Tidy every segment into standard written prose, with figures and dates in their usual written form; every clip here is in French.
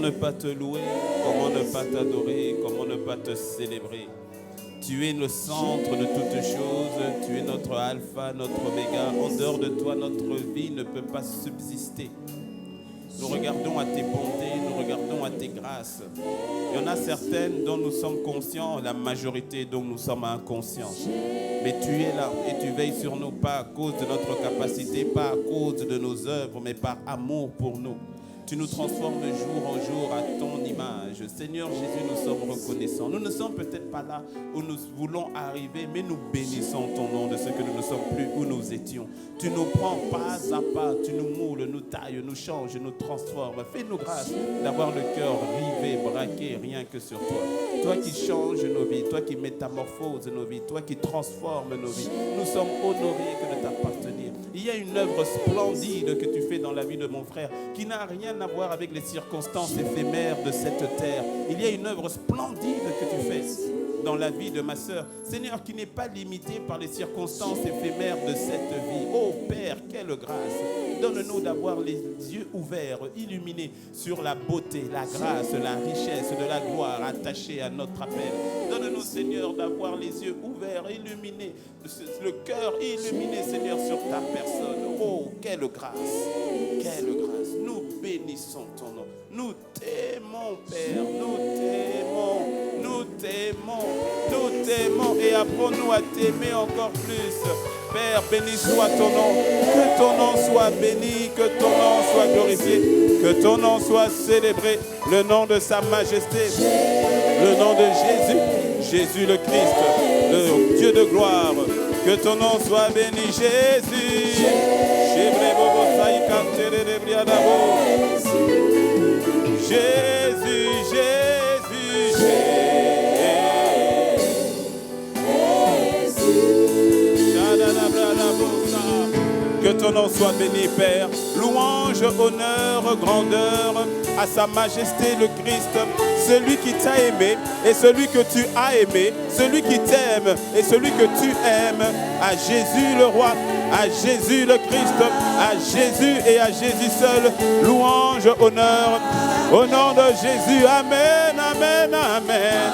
ne pas te louer? Comment ne pas t'adorer? Comment ne pas te célébrer? Tu es le centre de toutes choses. Tu es notre alpha, notre oméga. En dehors de toi, notre vie ne peut pas subsister. Nous regardons à tes bontés, nous regardons à tes grâces. Il y en a certaines dont nous sommes conscients, la majorité dont nous sommes inconscients. Mais tu es là et tu veilles sur nous, pas à cause de notre capacité, pas à cause de nos œuvres, mais par amour pour nous. Tu nous transformes de jour en jour à ton image. Seigneur Jésus, nous sommes reconnaissants. Nous ne sommes peut-être pas là où nous voulons arriver, mais nous bénissons ton nom de ce que nous ne sommes plus où nous étions. Tu nous prends pas à pas, tu nous moules, nous tailles, nous changes, nous transformes. Fais-nous grâce d'avoir le cœur rivé, braqué, rien que sur toi. Toi qui changes nos vies, toi qui métamorphoses nos vies, toi qui transformes nos vies. Nous sommes honorés que de t'appartenir. Il y a une œuvre splendide que tu fais dans la vie de mon frère qui n'a rien à voir avec les circonstances éphémères de cette terre. Il y a une œuvre splendide que tu fais dans la vie de ma sœur, Seigneur, qui n'est pas limitée par les circonstances éphémères de cette vie. Oh Père, quelle grâce! Donne-nous d'avoir les yeux ouverts, illuminés sur la beauté, la grâce, la richesse de la gloire attachée à notre appel. Donne-nous, Seigneur, d'avoir les yeux ouverts, illuminés, le cœur illuminé, Seigneur, sur ta personne. Oh, quelle grâce! Quelle grâce! Nous bénissons ton nom. Nous t'aimons, Père. Nous t'aimons. Nous t'aimons. Nous t'aimons. Et apprends-nous à t'aimer encore plus. Père, béni soit ton nom. Que ton nom soit béni. Que ton nom soit glorifié. Que ton nom soit célébré. Le nom de sa majesté. Le nom de Jésus. Jésus le Christ. Le Dieu de gloire. Que ton nom soit béni, Jésus. Jésus, Jésus, que ton nom soit béni, Père. Louange, honneur, grandeur à sa majesté le Christ, celui qui t'a aimé et celui que tu as aimé, celui qui t'aime et celui que tu aimes, à Jésus le roi, à Jésus le Christ, à Jésus et à Jésus seul, louange, honneur, au nom de Jésus, amen, amen, amen,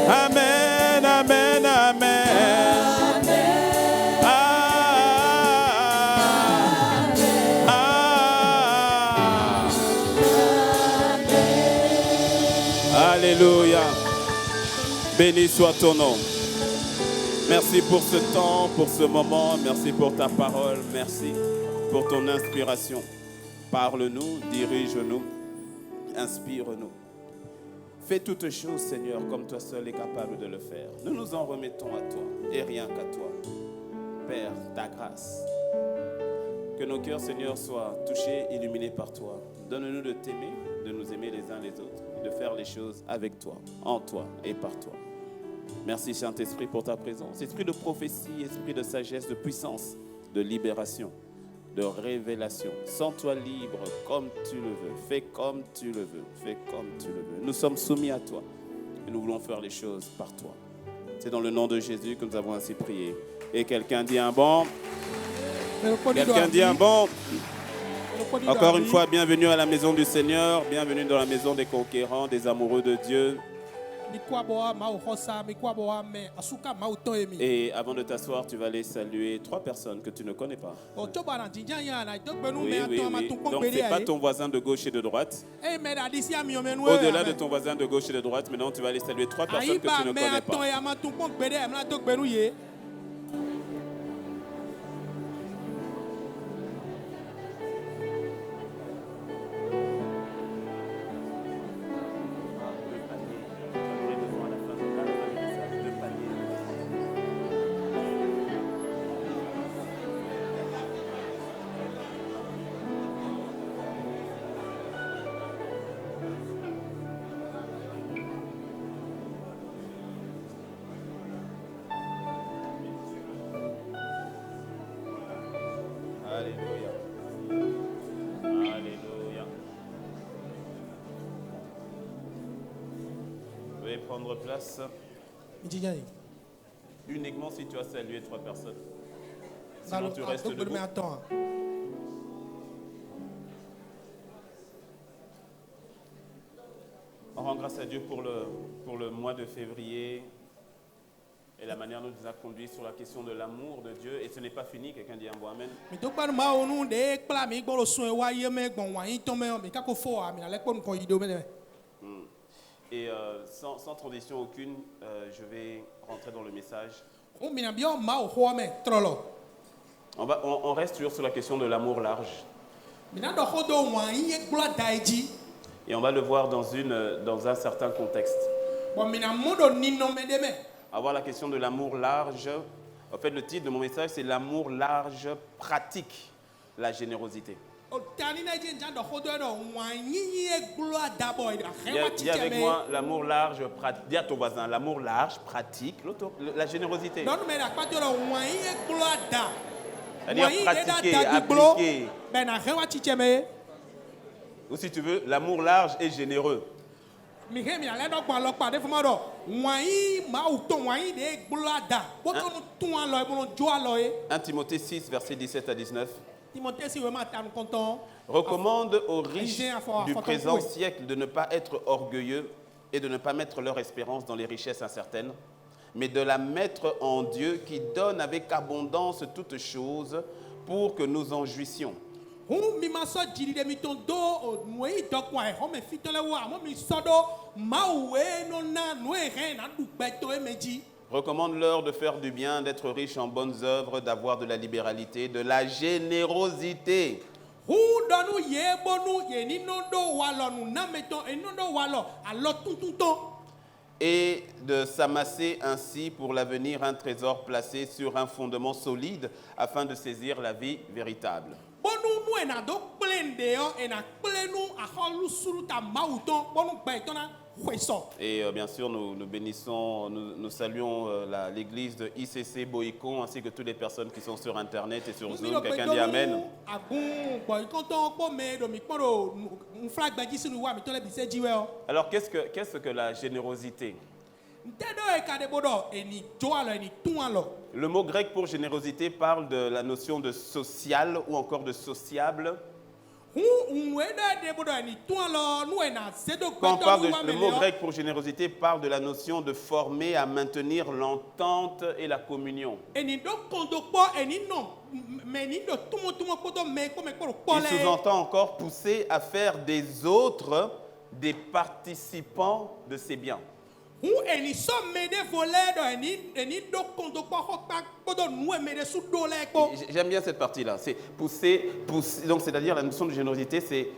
amen, amen, amen. Alléluia. Béni soit ton nom. Merci pour ce temps, pour ce moment. Merci pour ta parole. Merci pour ton inspiration. Parle-nous, dirige-nous, inspire-nous. Fais toutes choses, Seigneur, comme toi seul es capable de le faire. Nous nous en remettons à toi et rien qu'à toi. Père, ta grâce. Que nos cœurs, Seigneur, soient touchés, illuminés par toi. Donne-nous de t'aimer, de nous aimer les uns les autres, de faire les choses avec toi, en toi et par toi. Merci Saint-Esprit pour ta présence. Esprit de prophétie, esprit de sagesse, de puissance, de libération, de révélation. Sens-toi libre comme tu le veux. Fais comme tu le veux. Fais comme tu le veux. Nous sommes soumis à toi et nous voulons faire les choses par toi. C'est dans le nom de Jésus que nous avons ainsi prié. Et quelqu'un dit un bon. Quelqu'un dit un bon. Encore une fois, bienvenue à la maison du Seigneur, bienvenue dans la maison des conquérants, des amoureux de Dieu. Et avant de t'asseoir, tu vas aller saluer 3 personnes que tu ne connais pas. Oui. Donc, ce n'est pas ton voisin de gauche et de droite. Au-delà de ton voisin de gauche et de droite, maintenant, tu vas aller saluer 3 personnes que tu ne connais pas. Alléluia. Alléluia. Vous pouvez prendre place. Uniquement si tu as salué 3 personnes. Sinon tu restes debout. grâce à Dieu pour le mois de février et la manière dont il nous a conduits sur la question de l'amour de Dieu. Et ce n'est pas fini, quelqu'un dit un bon amen. Et sans transition aucune, je vais rentrer dans le message. On reste toujours sur la question de l'amour large. Et on va le voir dans un certain contexte. Avoir la question de l'amour large. En fait, le titre de mon message, c'est l'amour large pratique la générosité. Dis avec moi l'amour large pratique. Dis à ton voisin, l'amour large pratique la générosité. C'est-à-dire pratiquer, appliquer. Ou si tu veux, l'amour large et généreux. 1 Timothée 6, versets 17 à 19. Recommande aux riches du présent siècle de ne pas être orgueilleux et de ne pas mettre leur espérance dans les richesses incertaines, mais de la mettre en Dieu qui donne avec abondance toutes choses pour que nous en jouissions. Recommande-leur de faire du bien, d'être riches en bonnes œuvres, d'avoir de la libéralité, de la générosité. Et de s'amasser ainsi pour l'avenir un trésor placé sur un fondement solide afin de saisir la vie véritable. Et bien sûr, nous bénissons, nous saluons l'église de ICC Boïcon ainsi que toutes les personnes qui sont sur Internet et sur Zoom. Quelqu'un dit Amen. Alors, qu'est-ce que la générosité? Le mot grec pour générosité parle de la notion de social ou encore de sociable. Quand on parle le mot grec pour générosité parle de la notion de former à maintenir l'entente et la communion. Il sous-entend encore pousser à faire des autres des participants de ces biens. J'aime bien cette partie-là. C'est pousser. Donc, c'est-à-dire la notion de générosité, c'est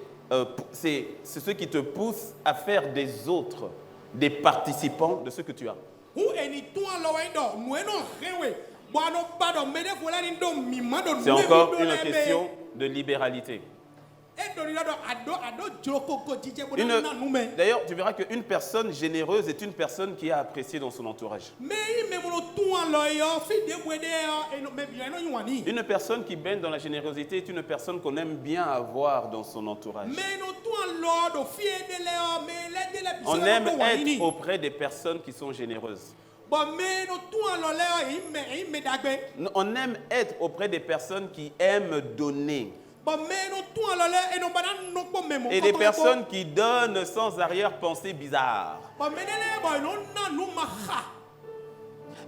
ce qui te pousse à faire des autres des participants de ce que tu as. C'est encore une question de libéralité. D'ailleurs, tu verras qu'une personne généreuse est une personne qui est appréciée dans son entourage. Une personne qui baigne dans la générosité est une personne qu'on aime bien avoir dans son entourage. On aime être auprès des personnes qui sont généreuses. On aime être auprès des personnes qui aiment donner. Et des personnes qui donnent sans arrière-pensée bizarre.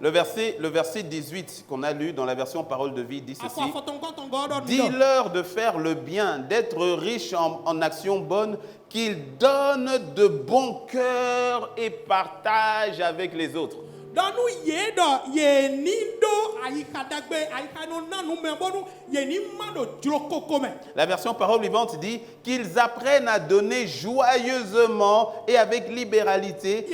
Le verset 18 qu'on a lu dans la version Parole de vie dit ceci. Dis-leur de faire le bien, d'être riches en actions bonnes, qu'ils donnent de bon cœur et partagent avec les autres. La version Parole vivante dit qu'ils apprennent à donner joyeusement et avec libéralité,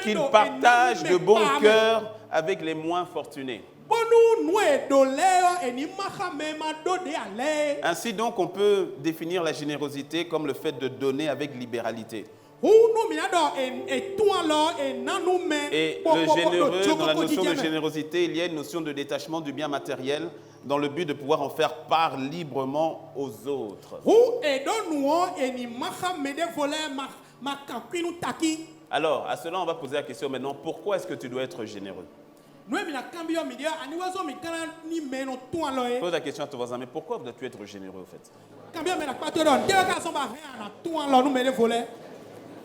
qu'ils partagent de bon cœur avec les moins fortunés. Ainsi donc, on peut définir la générosité comme le fait de donner avec libéralité. Et le généreux, dans la notion de générosité, il y a une notion de détachement du bien matériel dans le but de pouvoir en faire part librement aux autres. Alors, à cela, on va poser la question maintenant, pourquoi est-ce que tu dois être généreux? Pose la question à ton voisin, mais pourquoi dois-tu être généreux, en fait?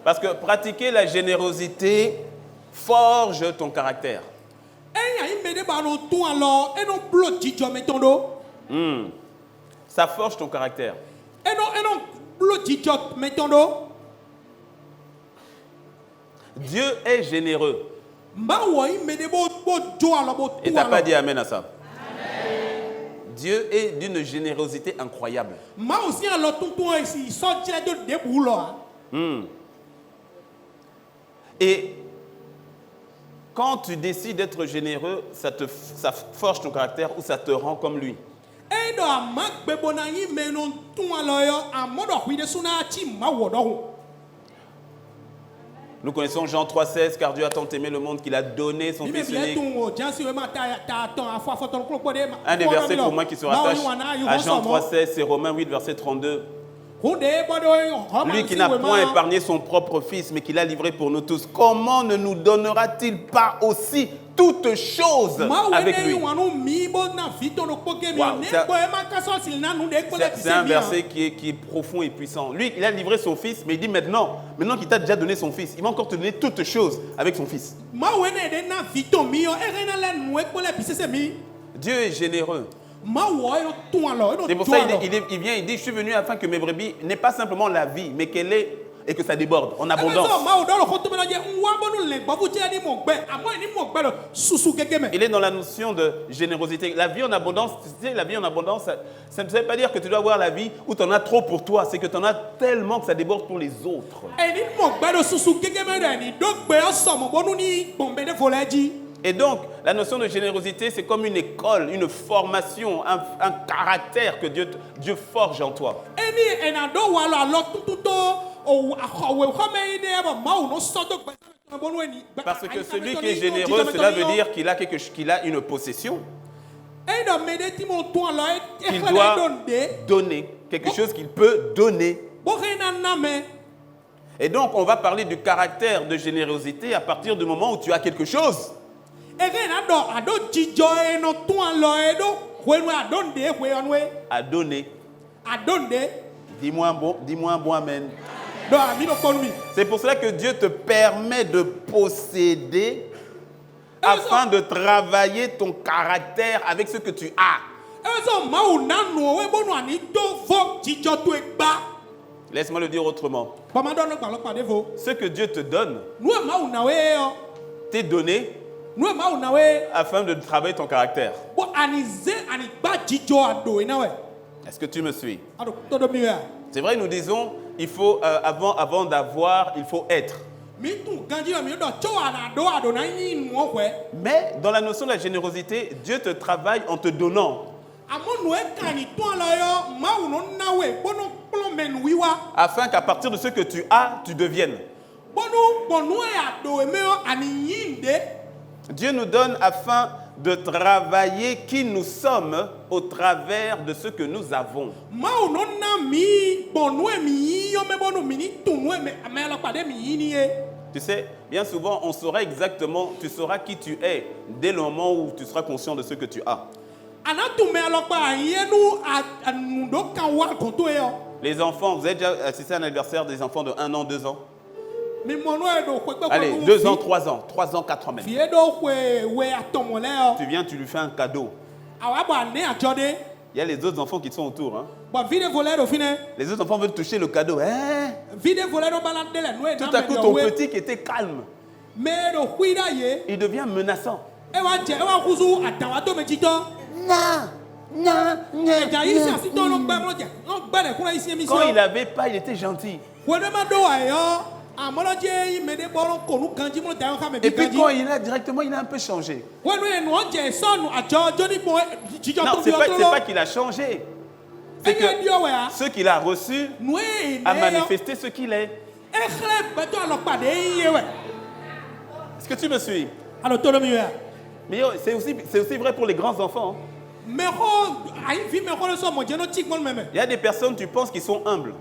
Parce que pratiquer la générosité forge ton caractère. Ça forge ton caractère. Dieu est généreux. Et tu n'as pas dit amen à ça. Dieu est d'une générosité incroyable. Et quand tu décides d'être généreux, ça forge ton caractère ou ça te rend comme lui. Nous connaissons Jean 3,16, car Dieu a tant aimé le monde qu'il a donné son Fils unique. Un des versets pour moi qui se rattache à Jean 3,16, c'est Romains 8, verset 32. Lui qui n'a point épargné son propre Fils, mais qui l'a livré pour nous tous, comment ne nous donnera-t-il pas aussi toutes choses avec lui? C'est un verset qui est profond et puissant. Lui, il a livré son Fils, mais il dit maintenant qu'il t'a déjà donné son Fils, il va encore te donner toutes choses avec son Fils. Dieu est généreux. C'est pour ça qu'il vient, il dit, je suis venu afin que mes brebis n'aient pas simplement la vie, mais qu'elle ait et que ça déborde en abondance. Il est dans la notion de générosité. La vie en abondance, tu sais, la vie en abondance, ça ne veut pas dire que tu dois avoir la vie où tu en as trop pour toi, c'est que tu en as tellement que ça déborde pour les autres. Et donc, la notion de générosité, c'est comme une école, une formation, un caractère que Dieu forge en toi. Parce que celui qui est généreux, cela veut dire qu'il a une possession. Qu'il doit donner, quelque chose qu'il peut donner. Et donc, on va parler du caractère de générosité à partir du moment où tu as quelque chose. À donner. Dis-moi un bon amen. C'est pour cela que Dieu te permet de posséder afin de travailler ton caractère avec ce que tu as. Laisse-moi le dire autrement. Ce que Dieu te donne, t'est donné afin de travailler ton caractère. Est-ce que tu me suis? C'est vrai, nous disons, il faut, avant d'avoir, il faut être. Mais dans la notion de la générosité, Dieu te travaille en te donnant. Afin qu'à partir de ce que tu as, tu deviennes. Dieu nous donne afin de travailler qui nous sommes au travers de ce que nous avons. Tu sais, bien souvent, on saura exactement, tu sauras qui tu es dès le moment où tu seras conscient de ce que tu as. Les enfants, vous avez déjà assisté à un anniversaire des enfants de 1 an, 2 ans? Allez, 2 ans, 3 ans, 3 ans, 4 ans même. Tu viens, tu lui fais un cadeau. Il y a les autres enfants qui sont autour. Hein. Les autres enfants veulent toucher le cadeau. Hein? Tout à coup, ton petit qui était calme, il devient menaçant. Quand il n'avait pas, il était gentil. Et puis quand il a directement, il a un peu changé. Non, c'est pas qu'il a changé. C'est que ce qu'il a reçu a manifesté ce qu'il est. Est-ce que tu me suis? Mais c'est aussi vrai pour les grands enfants. Il y a des personnes, tu penses, qui sont humbles.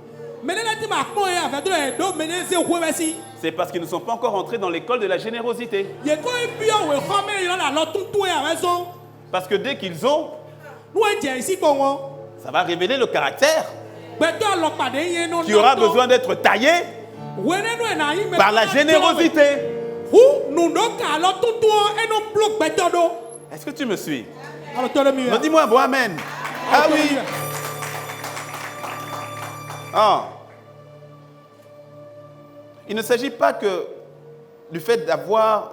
C'est parce qu'ils ne sont pas encore entrés dans l'école de la générosité. Parce que dès qu'ils ont, ça va révéler le caractère qui aura besoin d'être taillé Par la générosité. Est-ce que tu me suis? Non, dis-moi bon amen. Ah oui. Ah. Il ne s'agit pas que du fait d'avoir,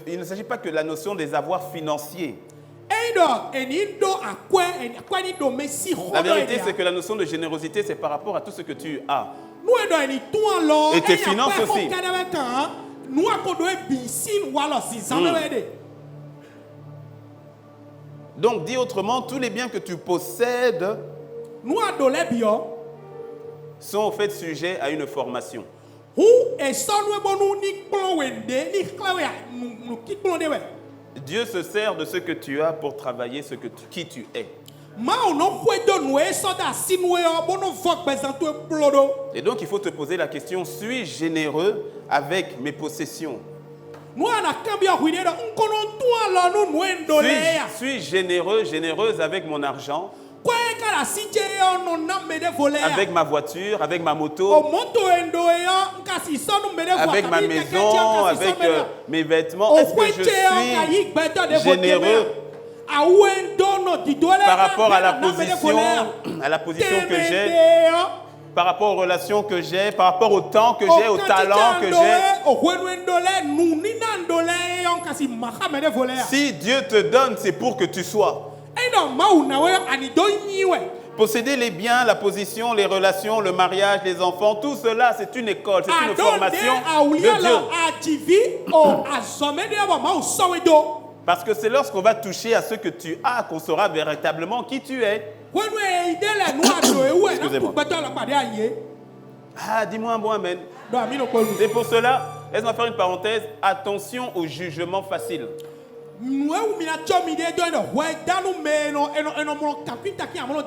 il ne s'agit pas que la notion des avoirs financiers. La vérité, c'est que la notion de générosité, c'est par rapport à tout ce que tu as. Et tes finances aussi. Donc, dit autrement, tous les biens que tu possèdes sont en fait sujets à une formation. Dieu se sert de ce que tu as pour travailler qui tu es. Et donc il faut te poser la question, suis-je généreux avec mes possessions? Suis-je généreuse avec mon argent? Avec ma voiture, avec ma moto, avec ma maison, avec mes vêtements. Est-ce que je suis généreux par rapport à la position que j'ai, par rapport aux relations que j'ai, par rapport au temps que j'ai, au talent que j'ai? Si Dieu te donne, c'est pour que tu sois. Posséder les biens, la position, les relations, le mariage, les enfants, tout cela, c'est une école, c'est une formation de Dieu. Parce que c'est lorsqu'on va toucher à ce que tu as qu'on saura véritablement qui tu es. Excusez-moi. Ah, dis-moi un bon amen. C'est pour cela, laisse-moi faire une parenthèse, attention au jugement facile.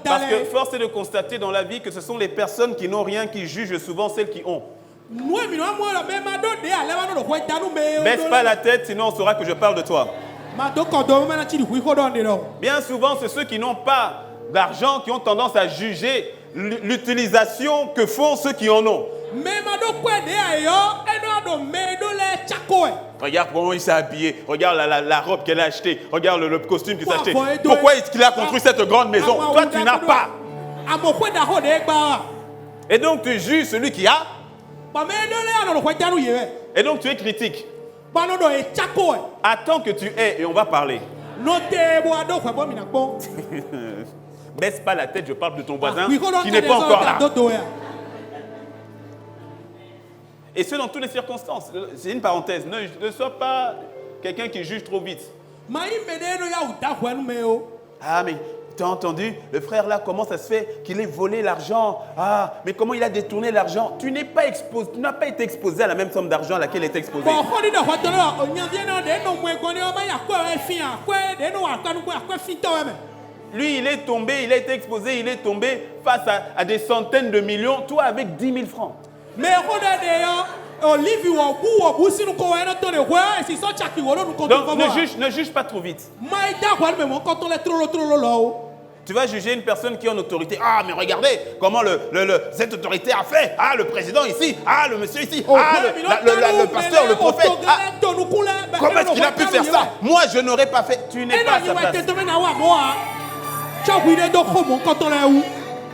Parce que force est de constater dans la vie que ce sont les personnes qui n'ont rien qui jugent souvent celles qui ont. Baisse pas la tête, sinon on saura que je parle de toi. Bien souvent, c'est ceux qui n'ont pas d'argent qui ont tendance à juger l'utilisation que font ceux qui en ont. Regarde comment il s'est habillé, regarde la robe qu'elle a achetée, regarde le costume qu'il s'est acheté. Pourquoi est-ce qu'il a construit cette grande maison? Toi, tu n'as pas. Et donc, tu juges celui qui a. Et donc, tu es critique. Attends que tu aies et on va parler. Baisse pas la tête, je parle de ton voisin qui n'est pas encore là. Et ce, dans toutes les circonstances. C'est une parenthèse. Ne sois pas quelqu'un qui juge trop vite. Ah, mais tu as entendu, le frère là, comment ça se fait qu'il ait volé l'argent? Ah, mais comment il a détourné l'argent? Tu n'as pas été exposé à la même somme d'argent à laquelle il est exposé. Lui, il est tombé, il a été exposé, il est tombé face à des centaines de millions, toi avec 10 000 francs. Donc ne juge pas trop vite. Tu vas juger une personne qui est en autorité. Ah, mais regardez comment cette autorité a fait. Ah, le président ici. Ah, le monsieur ici. Ah, le pasteur, le prophète. Ah, comment est-ce qu'il a pu faire ça? Moi, je n'aurais pas fait. Tu n'es pas à sa place.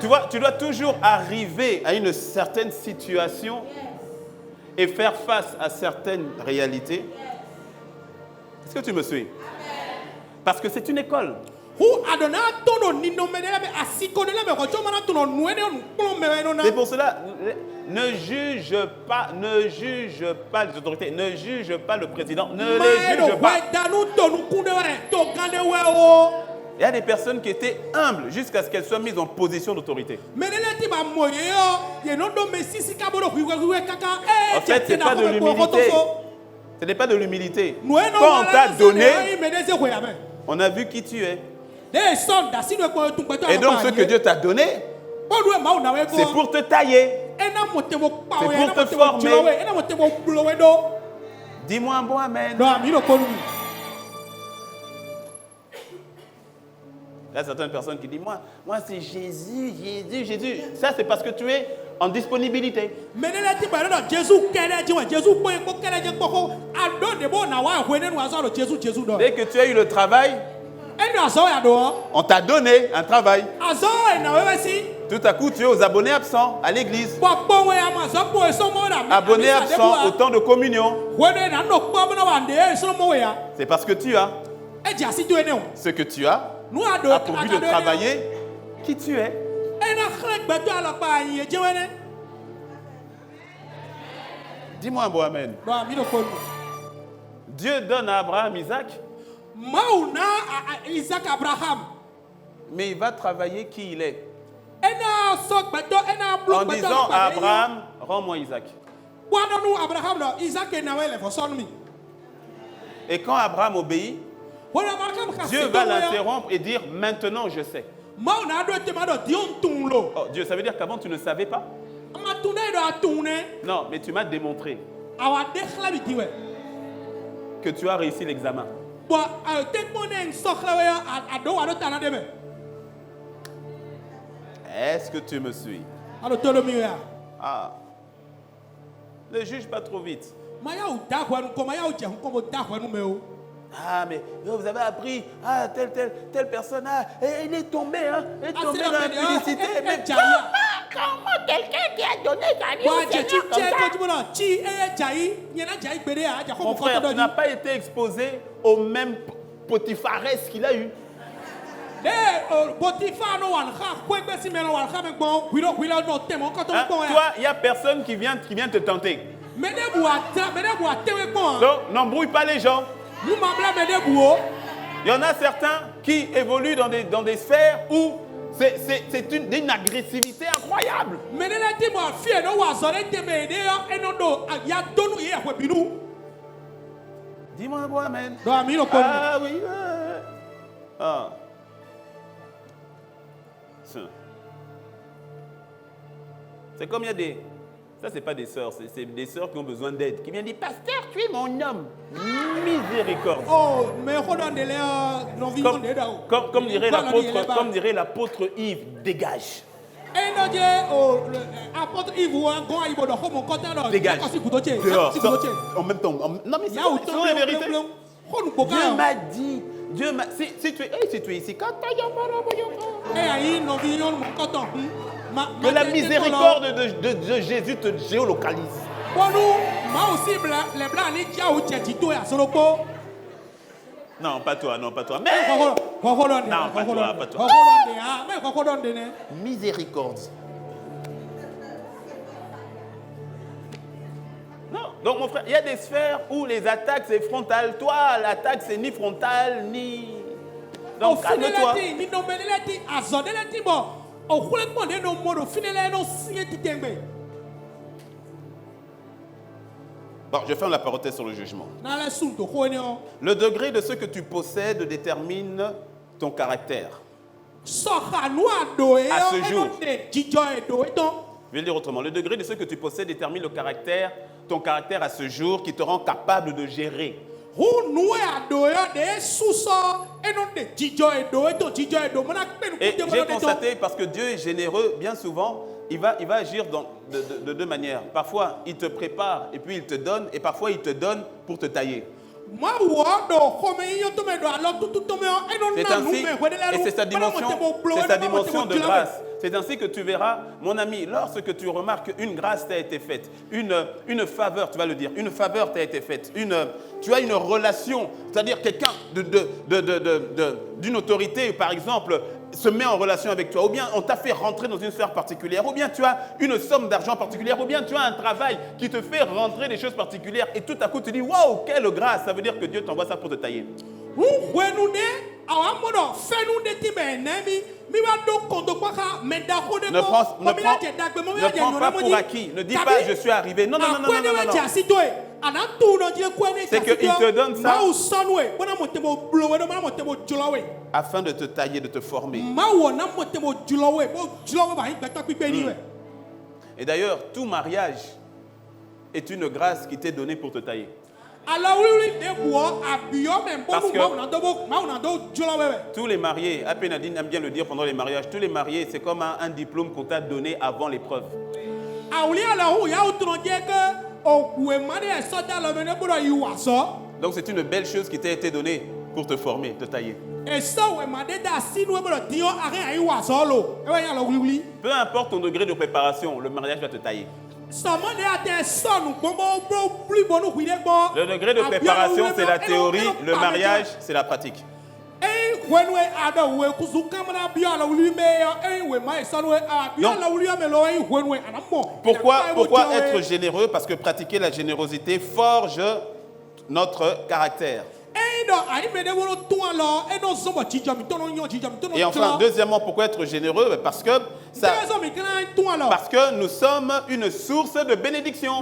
Tu vois, tu dois toujours arriver à une certaine situation et faire face à certaines réalités. Est-ce que tu me suis? Parce que c'est une école. C'est pour cela, ne juge pas les autorités, ne juge pas le président, ne les juge pas. Il y a des personnes qui étaient humbles jusqu'à ce qu'elles soient mises en position d'autorité. En fait, ce n'est pas de l'humilité. Ce n'est pas de l'humilité. Quand on t'a donné, on a vu qui tu es. Et donc, ce que Dieu t'a donné, c'est pour te tailler. C'est pour te former. Dis-moi un bon amen. Il y a certaines personnes qui disent, moi c'est Jésus, Jésus, Jésus. Ça, c'est parce que tu es en disponibilité. Dès que tu as eu le travail, on t'a donné un travail. Tout à coup, tu es aux abonnés absents à l'église. Abonnés absents au temps de communion. C'est parce que tu as ce que tu as pourvu de travailler qui tu es. Dis-moi un bon amen. Dieu donne à Abraham Isaac. Mais il va travailler qui il est. En disant à Abraham, rends-moi Isaac. Et quand Abraham obéit, Dieu va l'interrompre et dire, maintenant je sais. Oh, Dieu, ça veut dire qu'avant tu ne savais pas? Non, mais tu m'as démontré que tu as réussi l'examen. Est-ce que tu me suis? Ah. Ne juge pas trop vite. Ah, mais vous avez appris, telle personne, il est tombé, il est tombé dans l'impudicité. Mais comment quelqu'un qui a donné sa vie au Seigneur comme ça? Mon frère, tu n'as pas été exposé au même Potipharès qu'il a eu. Toi, il n'y a personne qui vient te tenter. Donc, n'embrouille pas les gens. Il y en a certains qui évoluent dans des sphères où c'est une agressivité incroyable. Dis-moi un bon amen. Ah oui. Ah. C'est comme il y a des... Ça, ce n'est pas des sœurs, c'est des sœurs qui ont besoin d'aide. Qui viennent dire, pasteur, tu es mon homme. Miséricorde. Oh, mais comme dirait l'apôtre Yves, dégage. Dégage. Dehors, en même temps. Non, mais c'est la vérité. Dieu m'a dit. Si tu es ici, que la miséricorde de Jésus te géolocalise. Non, pas toi. Mais... Non, pas toi. Miséricorde. Non, donc mon frère, il y a des sphères où les attaques c'est frontal. Toi, l'attaque c'est ni frontal, ni... Donc calme-toi. Bon, je ferme la parenthèse sur le jugement. Le degré de ce que tu possèdes détermine ton caractère. À ce jour. Je vais le dire autrement. Le degré de ce que tu possèdes détermine ton caractère à ce jour qui te rend capable de gérer. Et j'ai constaté, parce que Dieu est généreux, bien souvent, il va agir de deux manières. Parfois, il te prépare et puis il te donne, et parfois, il te donne pour te tailler. C'est ainsi, et c'est sa dimension de grâce. C'est ainsi que tu verras, mon ami, lorsque tu remarques qu'une grâce t'a été faite, une faveur, tu vas le dire, une faveur t'a été faite, tu as une relation, c'est-à-dire quelqu'un d'une autorité, par exemple, se met en relation avec toi, ou bien on t'a fait rentrer dans une sphère particulière, ou bien tu as une somme d'argent particulière, ou bien tu as un travail qui te fait rentrer des choses particulières, et tout à coup tu dis, waouh, quelle grâce, ça veut dire que Dieu t'envoie ça pour te tailler. Ne prends pas pour acquis. Ne dis pas je suis arrivé. Non. C'est qu'il te donne ça afin de te tailler, de te former. Et d'ailleurs, tout mariage est une grâce qui t'est donnée pour te tailler. Parce que tous les mariés, Nadine aime bien le dire pendant les mariages, tous les mariés, c'est comme un diplôme qu'on t'a donné avant l'épreuve. Donc c'est une belle chose qui t'a été donnée pour te former, te tailler. Peu importe ton degré de préparation, le mariage va te tailler. Le degré de préparation, c'est la théorie, le mariage, c'est la pratique. Pourquoi être généreux? Parce que pratiquer la générosité forge notre caractère. Et enfin, deuxièmement, pourquoi être généreux? Parce que nous sommes une source de bénédiction.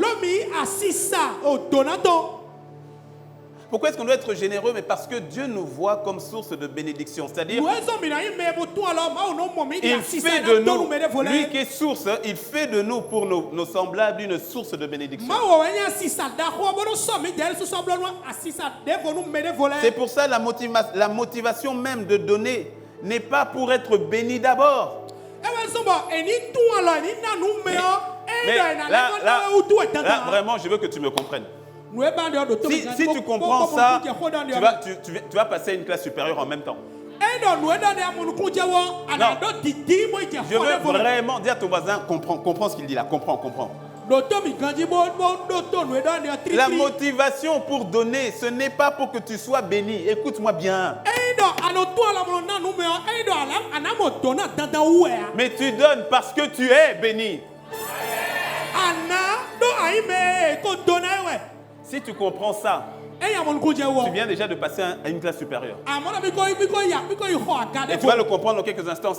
Pourquoi est-ce qu'on doit être généreux? Mais parce que Dieu nous voit comme source de bénédiction. C'est-à-dire, il fait de nous, lui qui est source, il fait de nous pour nos semblables une source de bénédiction. C'est pour ça la motivation même de donner n'est pas pour être béni d'abord. Là, vraiment, je veux que tu me comprennes. Si tu comprends ça, tu vas passer à une classe supérieure en même temps. Non. Je veux vraiment dire à ton voisin, comprends ce qu'il dit là, comprends. La motivation pour donner, ce n'est pas pour que tu sois béni. Écoute-moi bien. Mais tu donnes parce que tu es béni. Si tu comprends ça, tu viens déjà de passer à une classe supérieure. Et tu vas le comprendre dans quelques instants.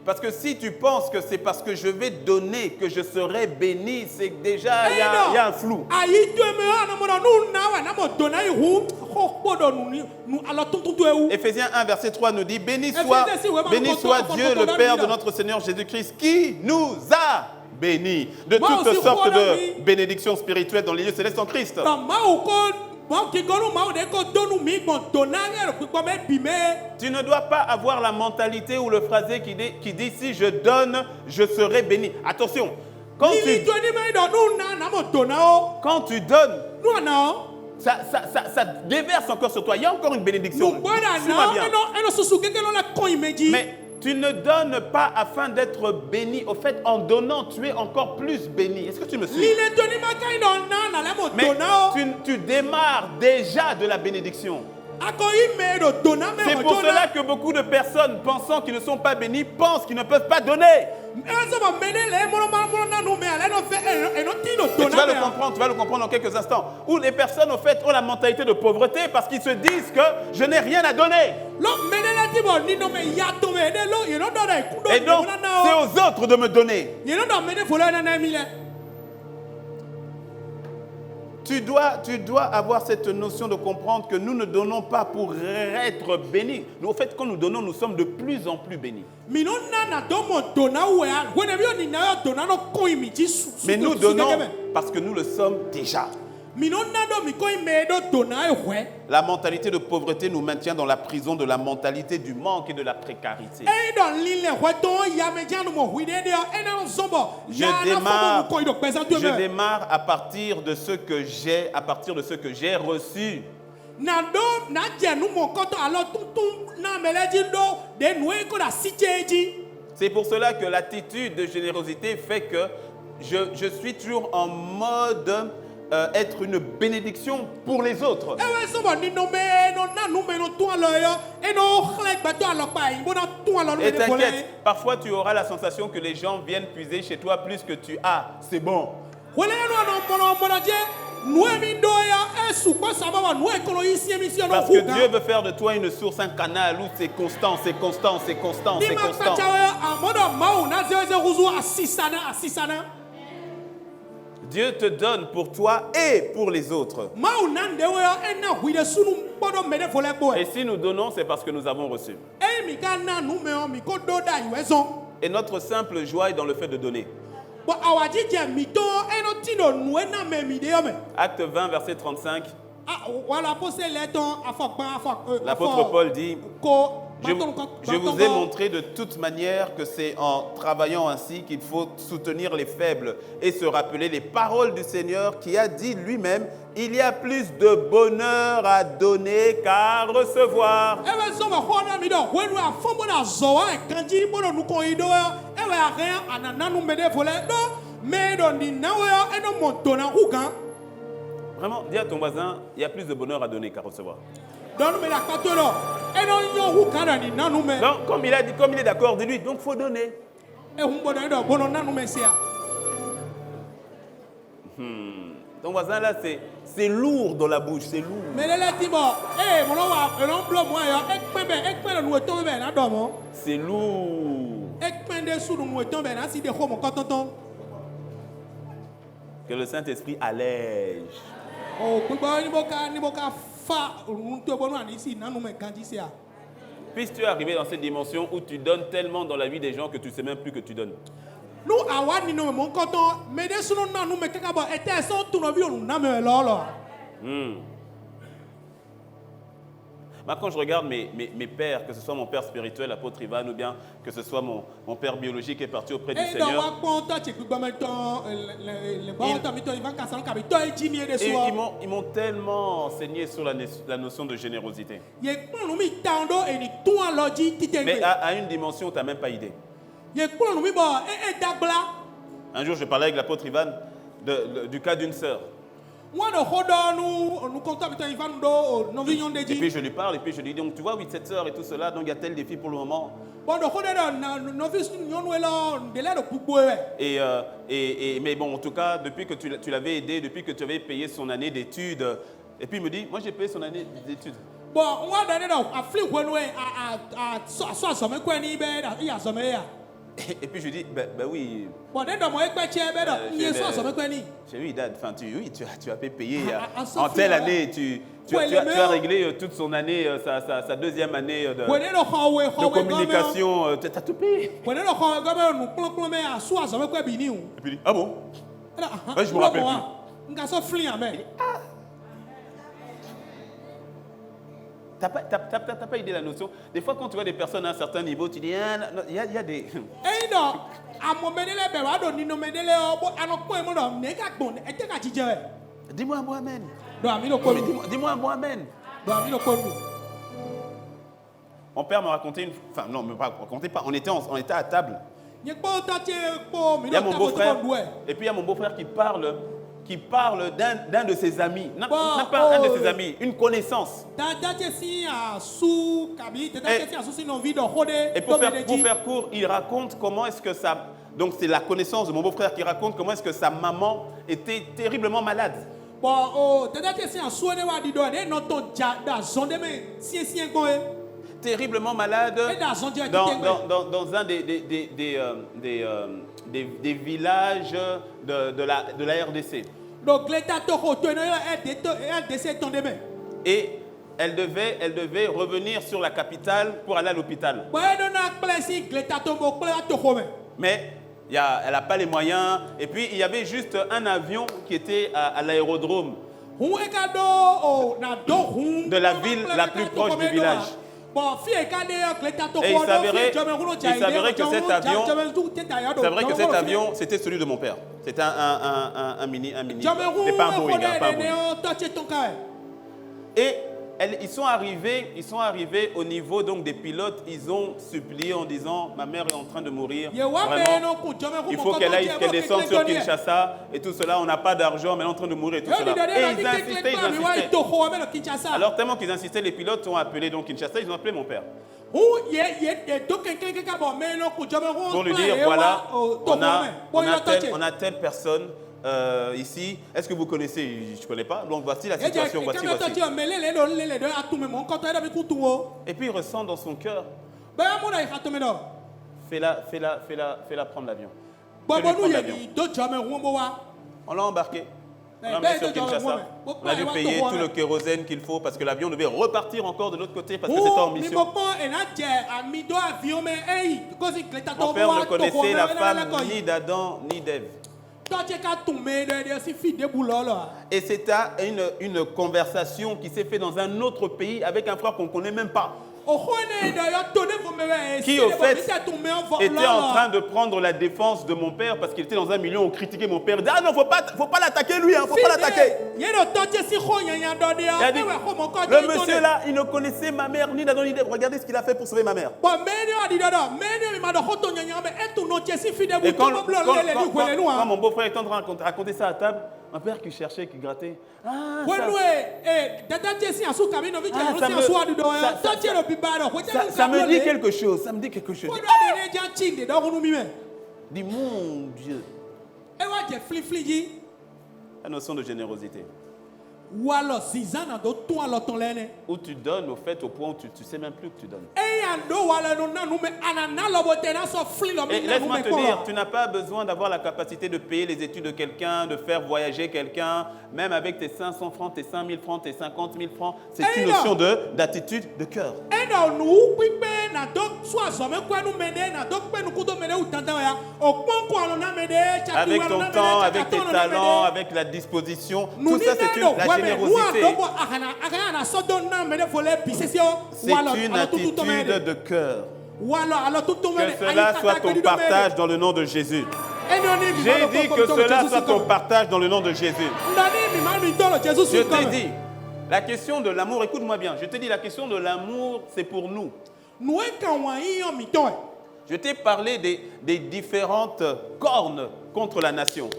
Parce que si tu penses que c'est parce que je vais donner que je serai béni, c'est que déjà il y a un flou. Éphésiens 1, verset 3 nous dit, béni soit Dieu, le Père de notre Seigneur Jésus-Christ, qui nous a bénis de toutes sortes de bénédictions spirituelles dans les lieux célestes en Christ. Tu ne dois pas avoir la mentalité ou le phrasé qui dit si je donne, je serai béni. Attention, quand tu donnes, ça déverse encore sur toi. Il y a encore une bénédiction. Mais tu ne donnes pas afin d'être béni. Au fait, en donnant, tu es encore plus béni. Est-ce que tu me suis? Mais tu démarres déjà de la bénédiction. C'est pour cela que beaucoup de personnes, pensant qu'ils ne sont pas bénis, pensent qu'ils ne peuvent pas donner. Et tu vas le comprendre dans quelques instants. Où les personnes, au fait, ont la mentalité de pauvreté parce qu'ils se disent que je n'ai rien à donner. Et donc, c'est aux autres de me donner. Tu dois avoir cette notion de comprendre que nous ne donnons pas pour être bénis. Nous, au fait, quand nous donnons, nous sommes de plus en plus bénis. Mais nous donnons parce que nous le sommes déjà. La mentalité de pauvreté nous maintient dans la prison de la mentalité du manque et de la précarité. Je démarre à partir de ce que j'ai, à partir de ce que j'ai reçu. C'est pour cela que l'attitude de générosité fait que je suis toujours en mode être une bénédiction pour les autres. Et t'inquiète, parfois tu auras la sensation que les gens viennent puiser chez toi plus que tu as. C'est bon. Parce que Dieu veut faire de toi une source, un canal où c'est constant. Dieu te donne pour toi et pour les autres. Et si nous donnons, c'est parce que nous avons reçu. Et notre simple joie est dans le fait de donner. Acte 20, verset 35. L'apôtre Paul dit, je vous ai montré de toute manière que c'est en travaillant ainsi qu'il faut soutenir les faibles et se rappeler les paroles du Seigneur qui a dit lui-même, il y a plus de bonheur à donner qu'à recevoir. Vraiment, dis à ton voisin, il y a plus de bonheur à donner qu'à recevoir. Donc, comme il a dit, comme il est d'accord, dis-lui, donc il faut donner. Ton voisin là, c'est lourd dans la bouche, c'est lourd. C'est lourd. Que le Saint-Esprit allège. Puisses-tu arriver dans cette dimension où tu donnes tellement dans la vie des gens que tu ne sais même plus que tu donnes. Quand je regarde mes pères, que ce soit mon père spirituel, l'apôtre Ivan, ou bien que ce soit mon père biologique qui est parti auprès du Seigneur, ils m'ont tellement enseigné sur la notion de générosité. Mais à une dimension où tu n'as même pas idée. Un jour, je parlais avec l'apôtre Ivan du cas d'une sœur. Et puis je lui parle, et puis je lui dis, donc tu vois, oui, cette sœur et tout cela, donc il y a tel défi pour le moment. Mais bon, en tout cas, depuis que tu l'avais aidé, depuis que tu avais payé son année d'études, et puis il me dit, moi j'ai payé son année d'études. Et puis je dis, ben oui. J'ai oui, Dad, tu as payé en telle année, tu as réglé toute son année, sa deuxième année de communication, tu as tout payé. Et puis il dit, ah bon? Ouais, je me rappelle plus. T'as pas idée de la notion. Des fois, quand tu vois des personnes à un certain niveau, tu dis, il y a des... Dis-moi un mot amen. Dis-moi un mot amen. Mon père m'a raconté non, me racontait pas. On était à table. Il y a mon beau-frère. Et puis il y a mon beau-frère qui parle d'un de ses amis. Non, pas un de ses amis, une connaissance. Et pour faire court, il raconte comment est-ce que ça... Donc c'est la connaissance de mon beau-frère qui raconte comment est-ce que sa maman était terriblement malade. Terriblement malade dans un des villages de la RDC. Et elle devait revenir sur la capitale pour aller à l'hôpital. Mais elle n'a pas les moyens. Et puis il y avait juste un avion qui était à l'aérodrome de la ville la plus proche du village. Et il s'avérait que cet avion, c'était celui de mon père. C'était un mini. Mais pas un Boeing. Et ils sont arrivés au niveau donc des pilotes. Ils ont supplié en disant, ma mère est en train de mourir. Vraiment, il faut qu'elle descende sur Kinshasa et tout cela. On n'a pas d'argent, mais elle est en train de mourir et tout cela. Et ils insistaient. Alors tellement qu'ils insistaient, les pilotes ont appelé donc Kinshasa. Ils ont appelé mon père. Pour lui dire, voilà, on a telle personne ici. Est-ce que vous connaissez? Je ne connais pas. Donc voici la situation, voici. Et puis il ressent dans son cœur, fais-la prendre l'avion. On l'a embarqué. On l'a emmené sur Kinshasa. On a dû payer tout le kérosène qu'il faut parce que l'avion devait repartir encore de l'autre côté parce que c'était en mission. Mon père ne connaissait la femme ni d'Adam ni d'Ève. Et c'est une conversation qui s'est faite dans un autre pays avec un frère qu'on ne connaît même pas. Qui au fait était en train de prendre la défense de mon père parce qu'il était dans un milieu où on critiquait mon père. Il dit, ah non, faut pas l'attaquer lui, hein, faut pas l'attaquer. Le monsieur là, il ne connaissait ma mère ni Nadon ni Deb. Regardez ce qu'il a fait pour sauver ma mère. Et quand mon beau-frère est en train de raconter ça à table, mon père qui cherchait, qui grattait. Ah, ça me dit quelque chose. Ça me dit quelque chose. Dis mon Dieu. La notion de générosité. Où tu donnes au fait au point où tu ne sais même plus que tu donnes. Et laisse-moi te dire, tu n'as pas besoin d'avoir la capacité de payer les études de quelqu'un, de faire voyager quelqu'un, même avec tes 500 francs, tes 5 000 francs, tes 50 000 francs. C'est une notion d'attitude de cœur. Avec ton temps, avec tes talents, avec la disposition, tout ça c'est la générosité. C'est une attitude de cœur. Que cela soit ton partage dans le nom de Jésus. J'ai dit que cela soit ton partage dans le nom de Jésus. Je t'ai dit, la question de l'amour, écoute-moi bien, je t'ai dit la question de l'amour, c'est pour nous. Je t'ai parlé des différentes cornes contre la nation.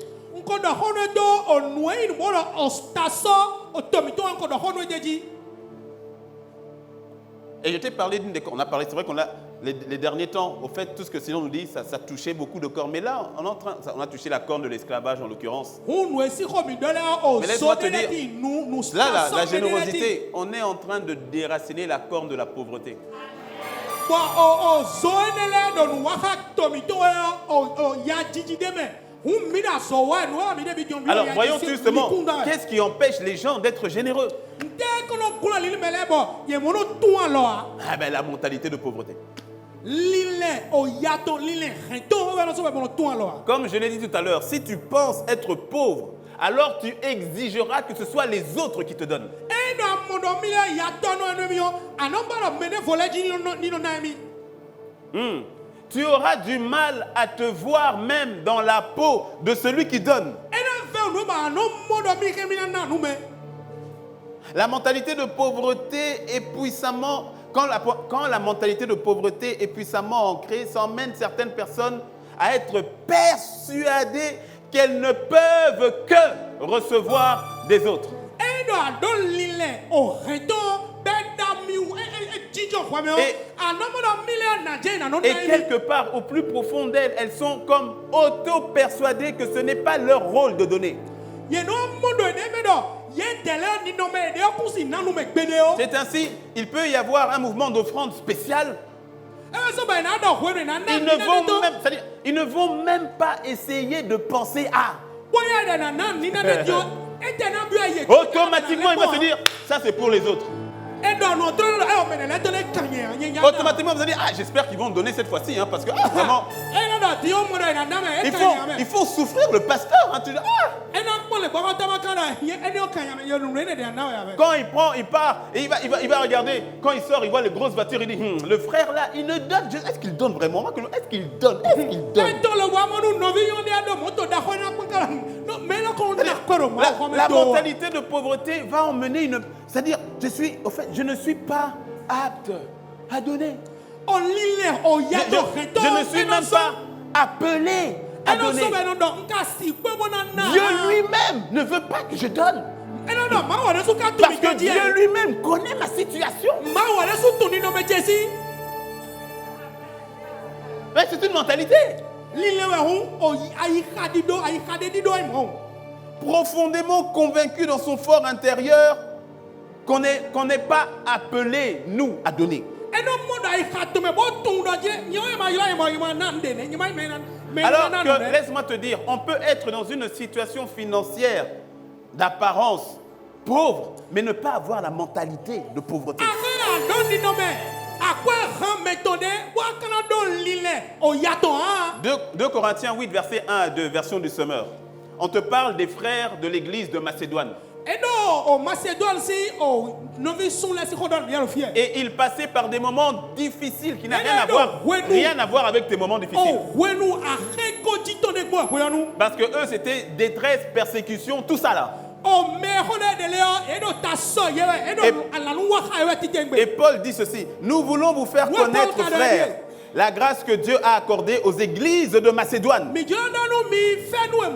Et je t'ai parlé d'une des cornes. On a parlé, c'est vrai qu'on a les derniers temps, au fait, tout ce que le Seigneur nous dit, ça touchait beaucoup de cornes. Mais là, on a touché la corne de l'esclavage en l'occurrence. Mais laisse-moi te dire, là, la générosité, on est en train de déraciner la corne de la pauvreté. Alors voyons justement, qu'est-ce qui empêche les gens d'être généreux? Ah ben la mentalité de pauvreté. Comme je l'ai dit tout à l'heure, si tu penses être pauvre, alors tu exigeras que ce soit les autres qui te donnent. Tu auras du mal à te voir même dans la peau de celui qui donne. La mentalité de pauvreté est puissamment, quand la mentalité de pauvreté est puissamment ancrée, ça emmène certaines personnes à être persuadées qu'elles ne peuvent que recevoir des autres. Et quelque part, au plus profond d'elles, elles sont comme auto-persuadées que ce n'est pas leur rôle de donner. C'est ainsi, il peut y avoir un mouvement d'offrande spécial. Ils ne vont même pas essayer de penser à. Automatiquement, il va se dire, ça c'est pour les autres. Automatiquement, vous allez dire, ah, j'espère qu'ils vont me donner cette fois-ci, hein, parce que vraiment, il faut souffrir le pasteur. Hein, tu dis, Quand il part, et il va regarder, quand il sort, il voit les grosses voitures, il dit, le frère là, il ne donne, est-ce qu'il donne vraiment? Est-ce qu'il donne? La mentalité de pauvreté va emmener c'est-à-dire, je ne suis pas apte à donner. Je ne suis même pas appelé à donner. Dieu lui-même ne veut pas que je donne. Parce que Dieu lui-même connaît ma situation. Mais c'est une mentalité. Profondément convaincu dans son fort intérieur qu'on n'est pas appelé, nous, à donner. Alors que, laisse-moi te dire, on peut être dans une situation financière d'apparence pauvre, mais ne pas avoir la mentalité de pauvreté. 2 Corinthiens 8, verset 1 à 2, version du Semeur. on te parle des frères de l'église de Macédoine. Et ils passaient par des moments difficiles qui n'ont rien à voir avec tes moments difficiles. Parce que eux, c'était détresse, persécution, tout ça là. Et Paul dit ceci: nous voulons vous faire connaître, frères, la grâce que Dieu a accordée aux églises de Macédoine.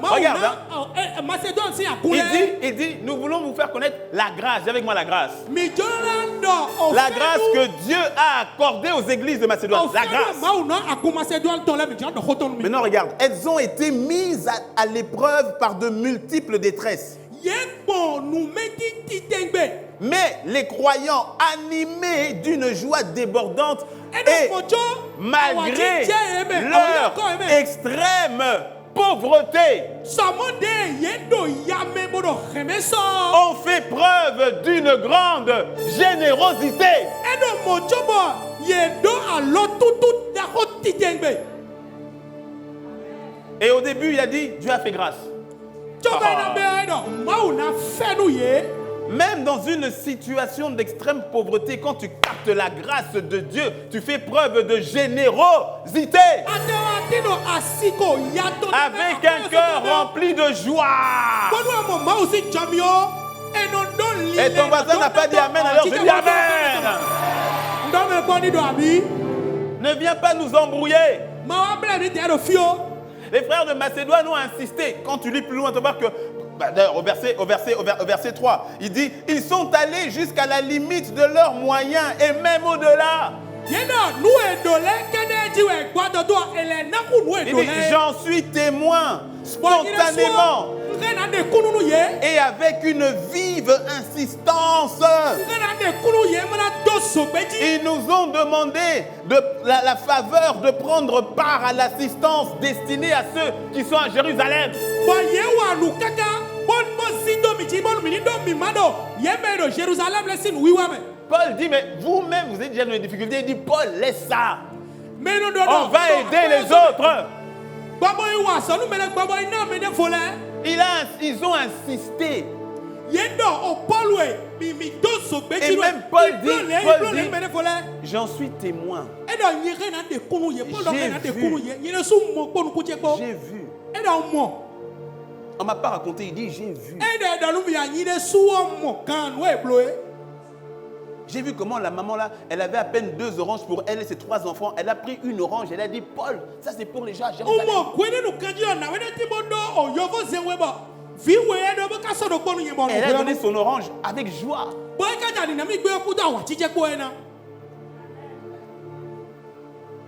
Regarde, il dit, nous voulons vous faire connaître la grâce. Dis avec moi la grâce. La grâce que Dieu a accordée aux églises de Macédoine. La grâce. Maintenant, regarde, elles ont été mises à l'épreuve par de multiples détresses. Mais les croyants, animés d'une joie débordante, et malgré leur extrême pauvreté, ont fait preuve d'une grande générosité. Et au début, il a dit, Dieu a fait grâce. Même dans une situation d'extrême pauvreté, quand tu captes la grâce de Dieu, tu fais preuve de générosité. Avec un cœur rempli de joie. Et ton voisin n'a pas dit Amen, alors je dis Amen. Ne viens pas nous embrouiller. Les frères de Macédoine ont insisté. Quand tu lis plus loin, tu vas voir que au verset 3, il dit, ils sont allés jusqu'à la limite de leurs moyens et même au-delà. Il dit, j'en suis témoin spontanément et avec une vive insistance. Ils nous ont demandé la faveur de prendre part à l'assistance destinée à ceux qui sont à Jérusalem. Paul dit, mais vous-même, vous êtes déjà dans les difficultés. Il dit, Paul, laisse ça. On va aider les autres. Ils ont insisté. Et même Paul dit, j'en suis témoin. J'ai vu. On ne m'a pas raconté, il dit j'ai vu. J'ai vu comment la maman là, elle avait à peine 2 oranges pour elle et ses 3 enfants. Elle a pris une orange, elle a dit, Paul, ça c'est pour les gens à Jérusalem. Elle a donné son orange avec joie.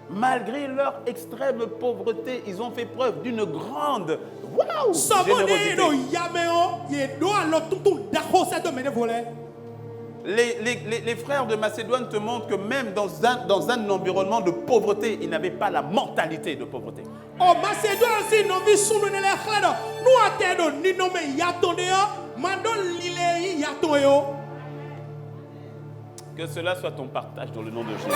Malgré leur extrême pauvreté, ils ont fait preuve d'une grande générosité. Les frères de Macédoine te montrent que même dans un environnement de pauvreté, ils n'avaient pas la mentalité de pauvreté. Que cela soit ton partage dans le nom de Jésus.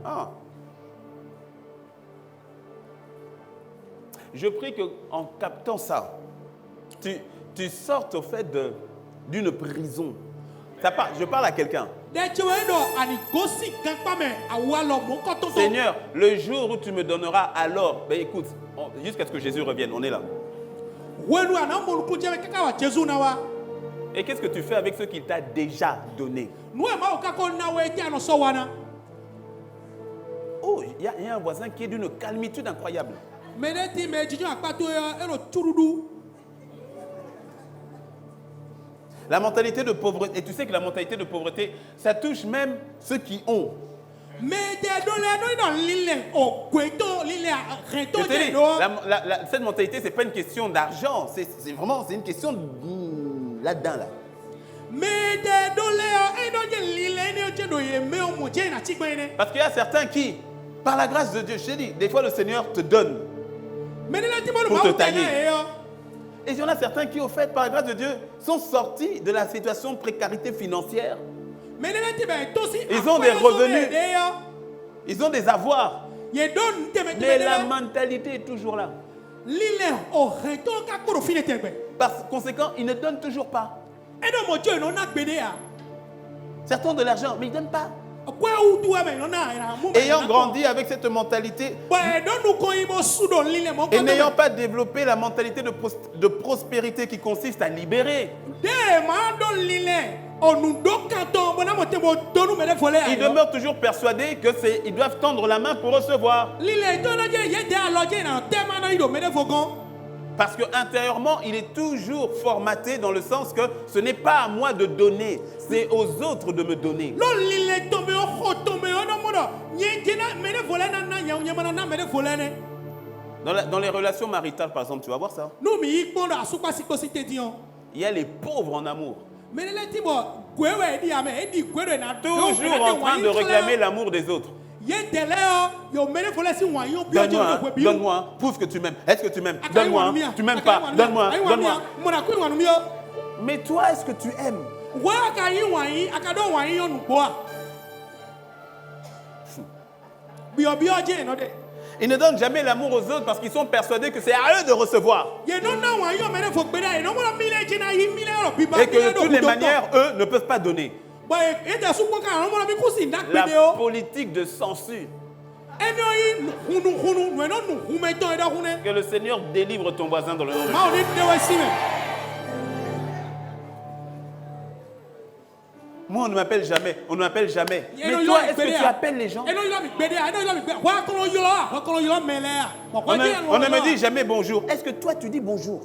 Ah. Je prie qu'en captant ça, tu sortes au fait d'une prison. Je parle à quelqu'un. Seigneur, le jour où tu me donneras, alors, ben écoute, jusqu'à ce que Jésus revienne, on est là. Et qu'est-ce que tu fais avec ce qu'il t'a déjà donné? Oh, il y a un voisin qui est d'une calmitude incroyable. La mentalité de pauvreté, et tu sais que la mentalité de pauvreté, ça touche même ceux qui ont. Cette mentalité, ce n'est pas une question d'argent, c'est vraiment une question là-dedans. Là. Parce qu'il y a certains qui, par la grâce de Dieu, je te dis, des fois le Seigneur te donne pour te tailler. Et il y en a certains qui, au fait, par la grâce de Dieu, sont sortis de la situation de précarité financière. Ils ont des revenus, ils ont des avoirs. Mais la mentalité est toujours là. Par conséquent, ils ne donnent toujours pas. Certains ont de l'argent, mais ils ne donnent pas. Ayant grandi avec cette mentalité et n'ayant pas développé la mentalité de prospérité qui consiste à libérer, ils demeurent toujours persuadés qu'ils doivent tendre la main pour recevoir. Parce qu'intérieurement, il est toujours formaté dans le sens que ce n'est pas à moi de donner, c'est aux autres de me donner. Dans les relations maritales, par exemple, tu vas voir ça. Il y a les pauvres en amour. Toujours en train de réclamer l'amour des autres. Donne-moi, donne-moi, prouve que tu m'aimes. Est-ce que tu m'aimes? Donne-moi, tu m'aimes pas. Donne-moi, donne-moi. Mais toi, est-ce que tu aimes? Ils ne donnent jamais l'amour aux autres parce qu'ils sont persuadés que c'est à eux de recevoir. Et que de toutes les manières, eux ne peuvent pas donner. La politique de censure. Que le Seigneur délivre ton voisin dans le nom de Jésus. Moi, on ne m'appelle jamais. On ne m'appelle jamais. Mais toi, est-ce que tu appelles les gens? On ne me dit jamais bonjour. Est-ce que toi, tu dis bonjour?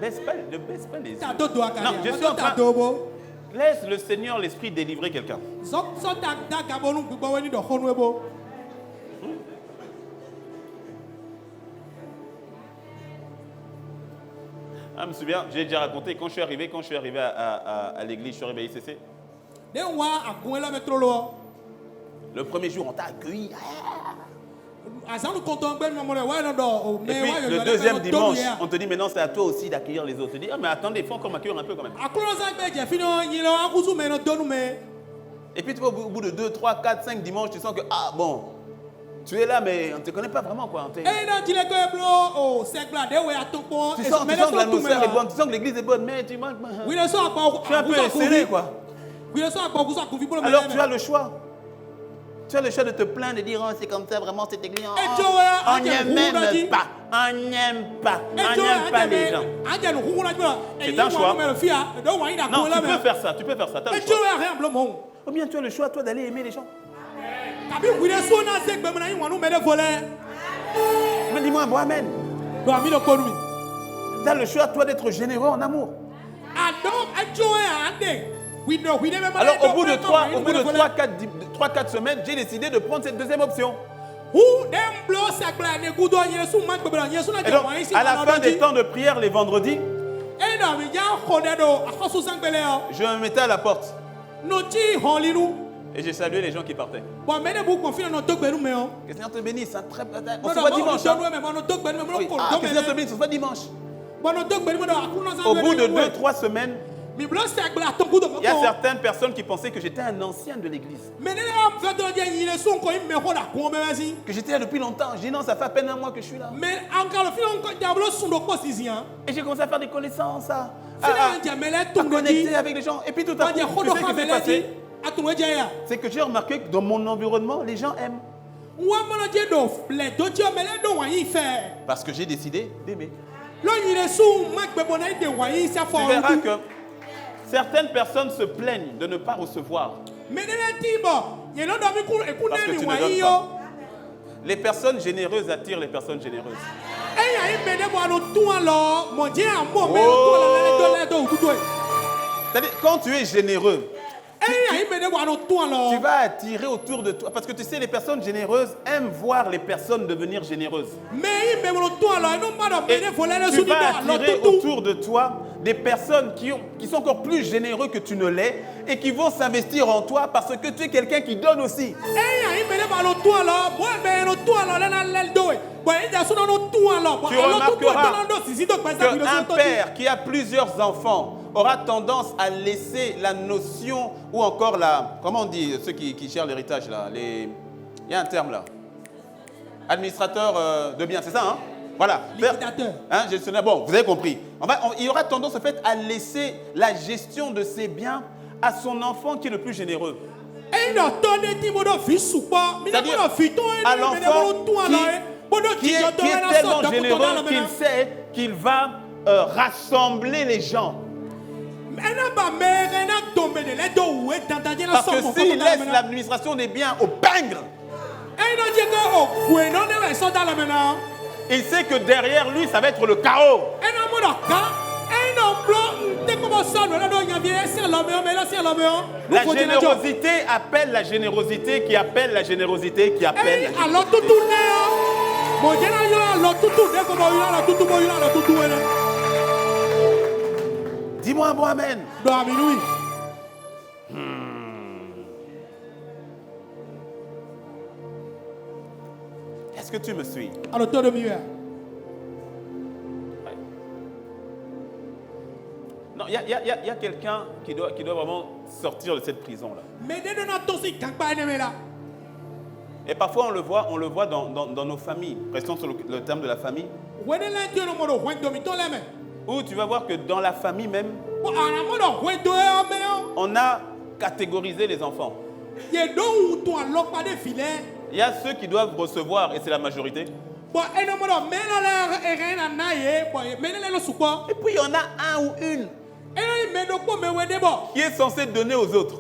Ne baisse pas les yeux. Non, je suis en train. Laisse le Seigneur, l'Esprit, délivrer quelqu'un. Je me souviens, j'ai déjà raconté, quand je suis arrivé à l'église, je suis arrivé à ICC. Le premier jour, on t'a accueilli. Et puis, le deuxième dimanche, on te dit maintenant c'est à toi aussi d'accueillir les autres. Tu dis, ah, mais attendez, il faut encore m'accueillir un peu quand même. Et puis, tu vois, au bout de 2, 3, 4, 5 dimanches, tu sens que, ah bon, tu es là, mais on ne te connaît pas vraiment, quoi. Tu sens que l'atmosphère est bonne, tu sens que l'église est bonne, mais tu manques. Je suis un peu esselé, quoi. Alors, tu as le choix. Tu as le choix de te plaindre et de dire, oh, c'est comme ça, vraiment, cette église. Oh, on n'aime même pas. On n'aime pas. On n'aime pas les gens. C'est un choix. Non, tu peux faire ça. Tu peux faire ça. Tu as le choix. Ou bien tu as le choix, toi, d'aller aimer les gens. Mais dis-moi, bon, amen. Tu as le choix, toi, d'être généreux en amour. Alors, au bout de 3-4 semaines, j'ai décidé de prendre cette deuxième option. Et donc, à la fin des temps de prière les vendredis, je me mettais à la porte. Et j'ai salué les gens qui partaient. Que le Seigneur te bénisse. On se voit dimanche. Oui. Que le Seigneur te bénisse. On se voit dimanche. Au bout de 2-3 semaines, il y a certaines personnes qui pensaient que j'étais un ancien de l'église. Que j'étais là depuis longtemps. J'ai dit non, ça fait à peine un mois que je suis là. Et j'ai commencé à faire des connaissances, à connecter avec les gens. Et puis tout à coup, tu sais ce qui s'est passé? C'est que j'ai remarqué que dans mon environnement, les gens aiment. Parce que j'ai décidé d'aimer. Tu verras que certaines personnes se plaignent de ne pas recevoir. Parce que tu ne donnes pas. Les personnes généreuses attirent les personnes généreuses. C'est-à-dire, quand tu es généreux, tu vas attirer autour de toi. Parce que tu sais, les personnes généreuses aiment voir les personnes devenir généreuses. Et tu vas attirer autour de toi des personnes qui sont encore plus généreux que tu ne l'es et qui vont s'investir en toi parce que tu es quelqu'un qui donne aussi. Tu remarqueras qu'un père qui a plusieurs enfants aura tendance à laisser la notion ou encore la... Comment on dit ceux qui gèrent l'héritage là Il y a un terme là. Administrateur de biens, c'est ça hein? Voilà. Liquidateur. Hein, gestionnaire. Bon, vous avez compris. Il y aura tendance en fait à laisser la gestion de ses biens à son enfant qui est le plus généreux. C'est-à-dire à l'enfant qui est tellement généreux qu'il sait qu'il va rassembler les gens. Parce que s'il laisse l'administration des biens au pingre, il sait que derrière lui, ça va être le chaos. La générosité appelle la générosité qui appelle la générosité qui appelle la générosité. Dis-moi un bon amen. Est-ce que tu me suis? Non, il y a quelqu'un qui doit vraiment sortir de cette prison-là. Et parfois, on le voit dans nos familles. Restons sur le terme de la famille. Où tu vas voir que dans la famille même, on a catégorisé les enfants. Il y a ceux qui doivent recevoir, et c'est la majorité. Et puis il y en a un ou une qui est censé donner aux autres.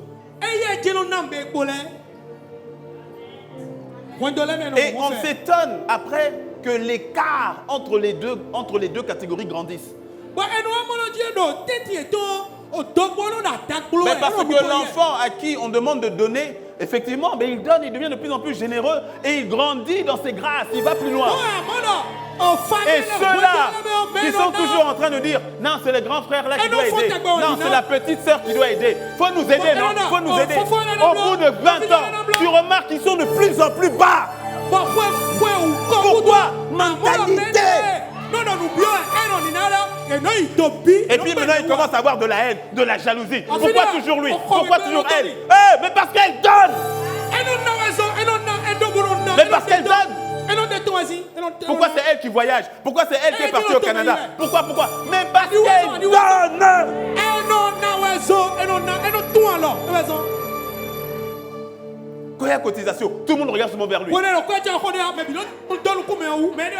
Et on s'étonne après que l'écart entre les deux catégories grandisse. Mais parce que l'enfant à qui on demande de donner, effectivement, mais il donne, il devient de plus en plus généreux et il grandit dans ses grâces, il va plus loin. Et ceux-là qui sont toujours en train de dire, non, c'est le grand frère là qui doit aider. Non, c'est la petite sœur qui doit aider. Il faut nous aider, non? Il faut nous aider. Au bout de 20 ans, tu remarques qu'ils sont de plus en plus bas. Pourquoi? Mentalité. Et puis maintenant, il commence à avoir de la haine, de la jalousie. Pourquoi toujours lui? Pourquoi toujours elle? Mais parce qu'elle donne. Mais parce qu'elle donne. Pourquoi c'est elle qui voyage? Pourquoi c'est elle qui est partie au Canada? Pourquoi? Mais parce qu'elle donne. Quand il y a cotisation, tout le monde regarde seulement vers lui.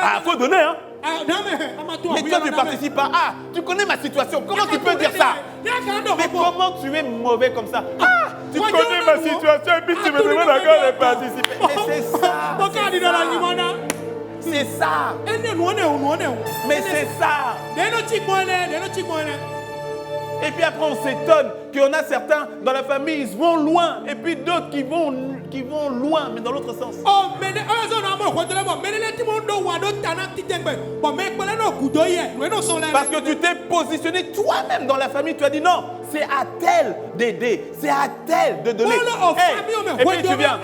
Ah, faut donner, hein? Mais toi, tu ne participes pas. Ah, tu connais ma situation. Comment tu peux dire ça? Mais comment tu es mauvais comme ça? Ah, tu connais ma situation et puis tu me demandes encore de participer. Mais c'est ça. C'est ça. Mais c'est ça. Et puis après, on s'étonne qu'on a certains dans la famille, ils vont loin. Et puis d'autres qui vont loin, mais dans l'autre sens. Parce que tu t'es positionné toi-même dans la famille. Tu as dit non, c'est à tel d'aider. C'est à tel de donner. Et puis tu viens.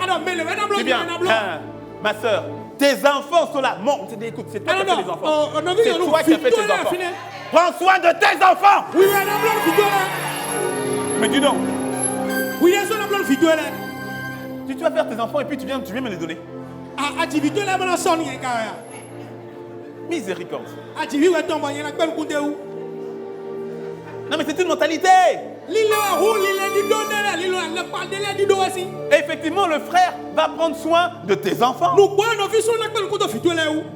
Ma soeur, tes enfants sont là. Écoute, c'est toi qui as fait les enfants. C'est toi qui as fait tes enfants. Prends soin de tes enfants. Mais dis donc. Si tu vas faire tes enfants et puis tu viens me les donner. Miséricorde. Non mais c'est une mentalité. Et effectivement, le frère va prendre soin de tes enfants.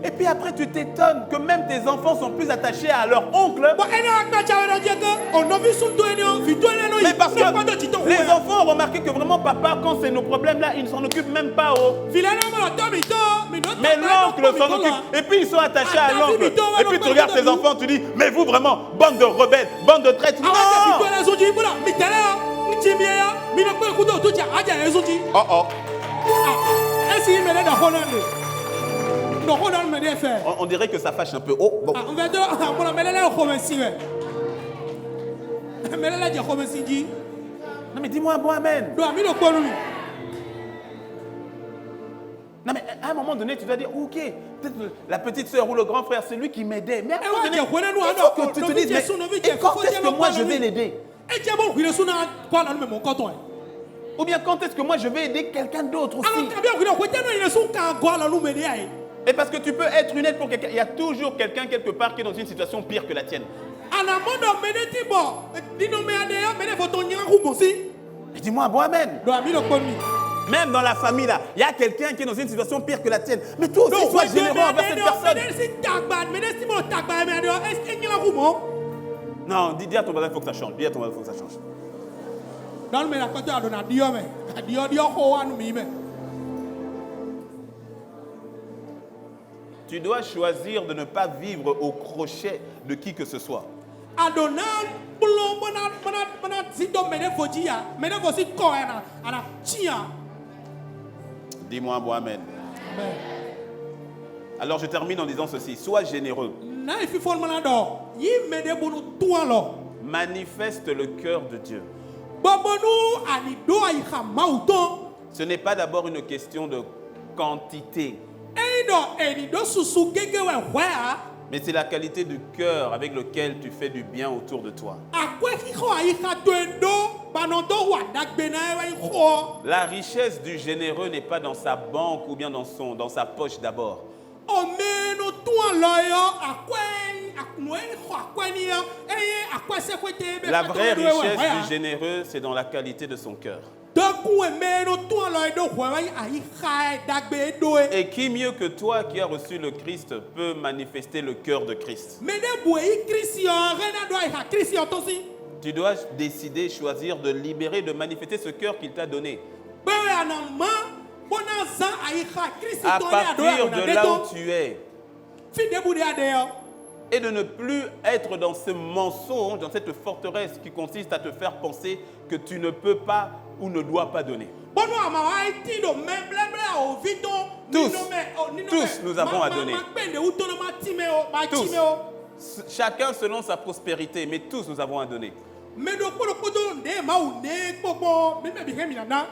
Et puis après, tu t'étonnes que même tes enfants sont plus attachés à leur oncle. Mais parce que les enfants ont remarqué que vraiment, papa, quand c'est nos problèmes là, il ne s'en occupe même pas. Mais l'oncle s'en occupe. Et puis ils sont attachés à l'oncle. Et puis tu regardes tes enfants, tu dis, mais vous vraiment, bande de rebelles, bande de traîtres. Non! On dirait que ça fâche un peu. Oh, bon. Non mais dis-moi un bon amen. Non mais à un moment donné, tu vas dire, ok, peut-être la petite soeur ou le grand frère, c'est lui qui m'aidait. Mais à un moment donné, il faut que tu te dises, mais et quand est-ce que moi je vais l'aider? Ou bien quand est-ce que moi je vais aider quelqu'un d'autre aussi? Et parce que tu peux être une aide pour quelqu'un, il y a toujours quelqu'un quelque part qui est dans une situation pire que la tienne. Et dis-moi, bon amen. Même dans la famille là, il y a quelqu'un qui est dans une situation pire que la tienne. Mais toi aussi, sois généreux envers cette personne. Non, dis à ton voisin, il faut que ça change. Dis à ton voisin, il faut que ça change. Tu dois choisir de ne pas vivre au crochet de qui que ce soit. Dis-moi un bon amen. Alors je termine en disant ceci. Sois généreux. Manifeste le cœur de Dieu. Ce n'est pas d'abord une question de quantité, mais c'est la qualité du cœur avec lequel tu fais du bien autour de toi. La richesse du généreux n'est pas dans sa banque ou bien dans sa poche d'abord. La vraie richesse du généreux, c'est dans la qualité de son cœur. Et qui mieux que toi qui as reçu le Christ peut manifester le cœur de Christ? Tu dois décider, choisir de libérer, de manifester ce cœur qu'il t'a donné. À partir de là où tu es. Et de ne plus être dans ce mensonge, dans cette forteresse qui consiste à te faire penser que tu ne peux pas ou ne dois pas donner. Tous nous avons à donner. Tous. Chacun selon sa prospérité, mais tous nous avons à donner.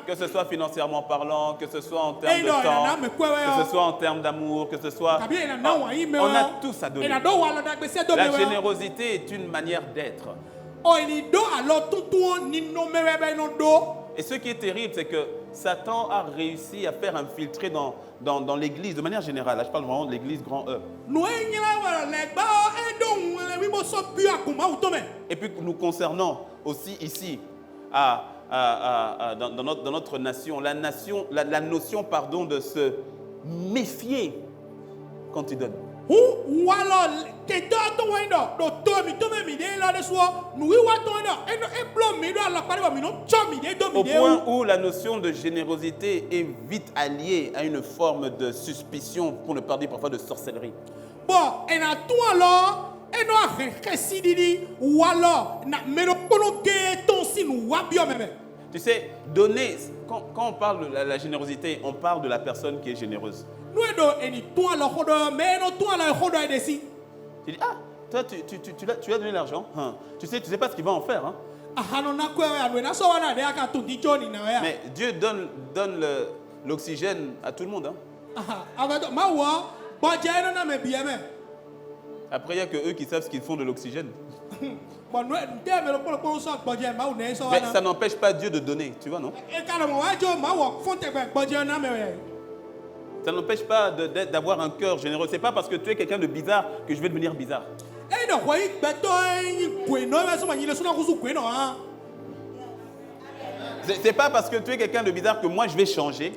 Que ce soit financièrement parlant, que ce soit en termes de temps, que ce soit en termes d'amour, que ce soit... On a tous à donner. La générosité est une manière d'être. Et ce qui est terrible, c'est que Satan a réussi à faire infiltrer dans l'église, de manière générale. Là, je parle vraiment de l'église grand E. Et puis nous concernons aussi ici, dans notre nation, la notion pardon, de se méfier quand tu donnes. Au point où la notion de générosité est vite alliée à une forme de suspicion, pour ne pas dire parfois de sorcellerie. Tu sais, donner, quand on parle de la générosité, on parle de la personne qui est généreuse. Tu dis, ah, toi, tu lui as donné l'argent, hein. Tu sais pas ce qu'il va en faire. Hein. Mais Dieu donne l'oxygène à tout le monde. Hein. Après, il n'y a que eux qui savent ce qu'ils font de l'oxygène. Mais ça n'empêche pas Dieu de donner, tu vois, non? Ça n'empêche pas d'avoir un cœur généreux. Ce n'est pas parce que tu es quelqu'un de bizarre que je vais devenir bizarre. Ce n'est pas parce que tu es quelqu'un de bizarre que moi je vais changer.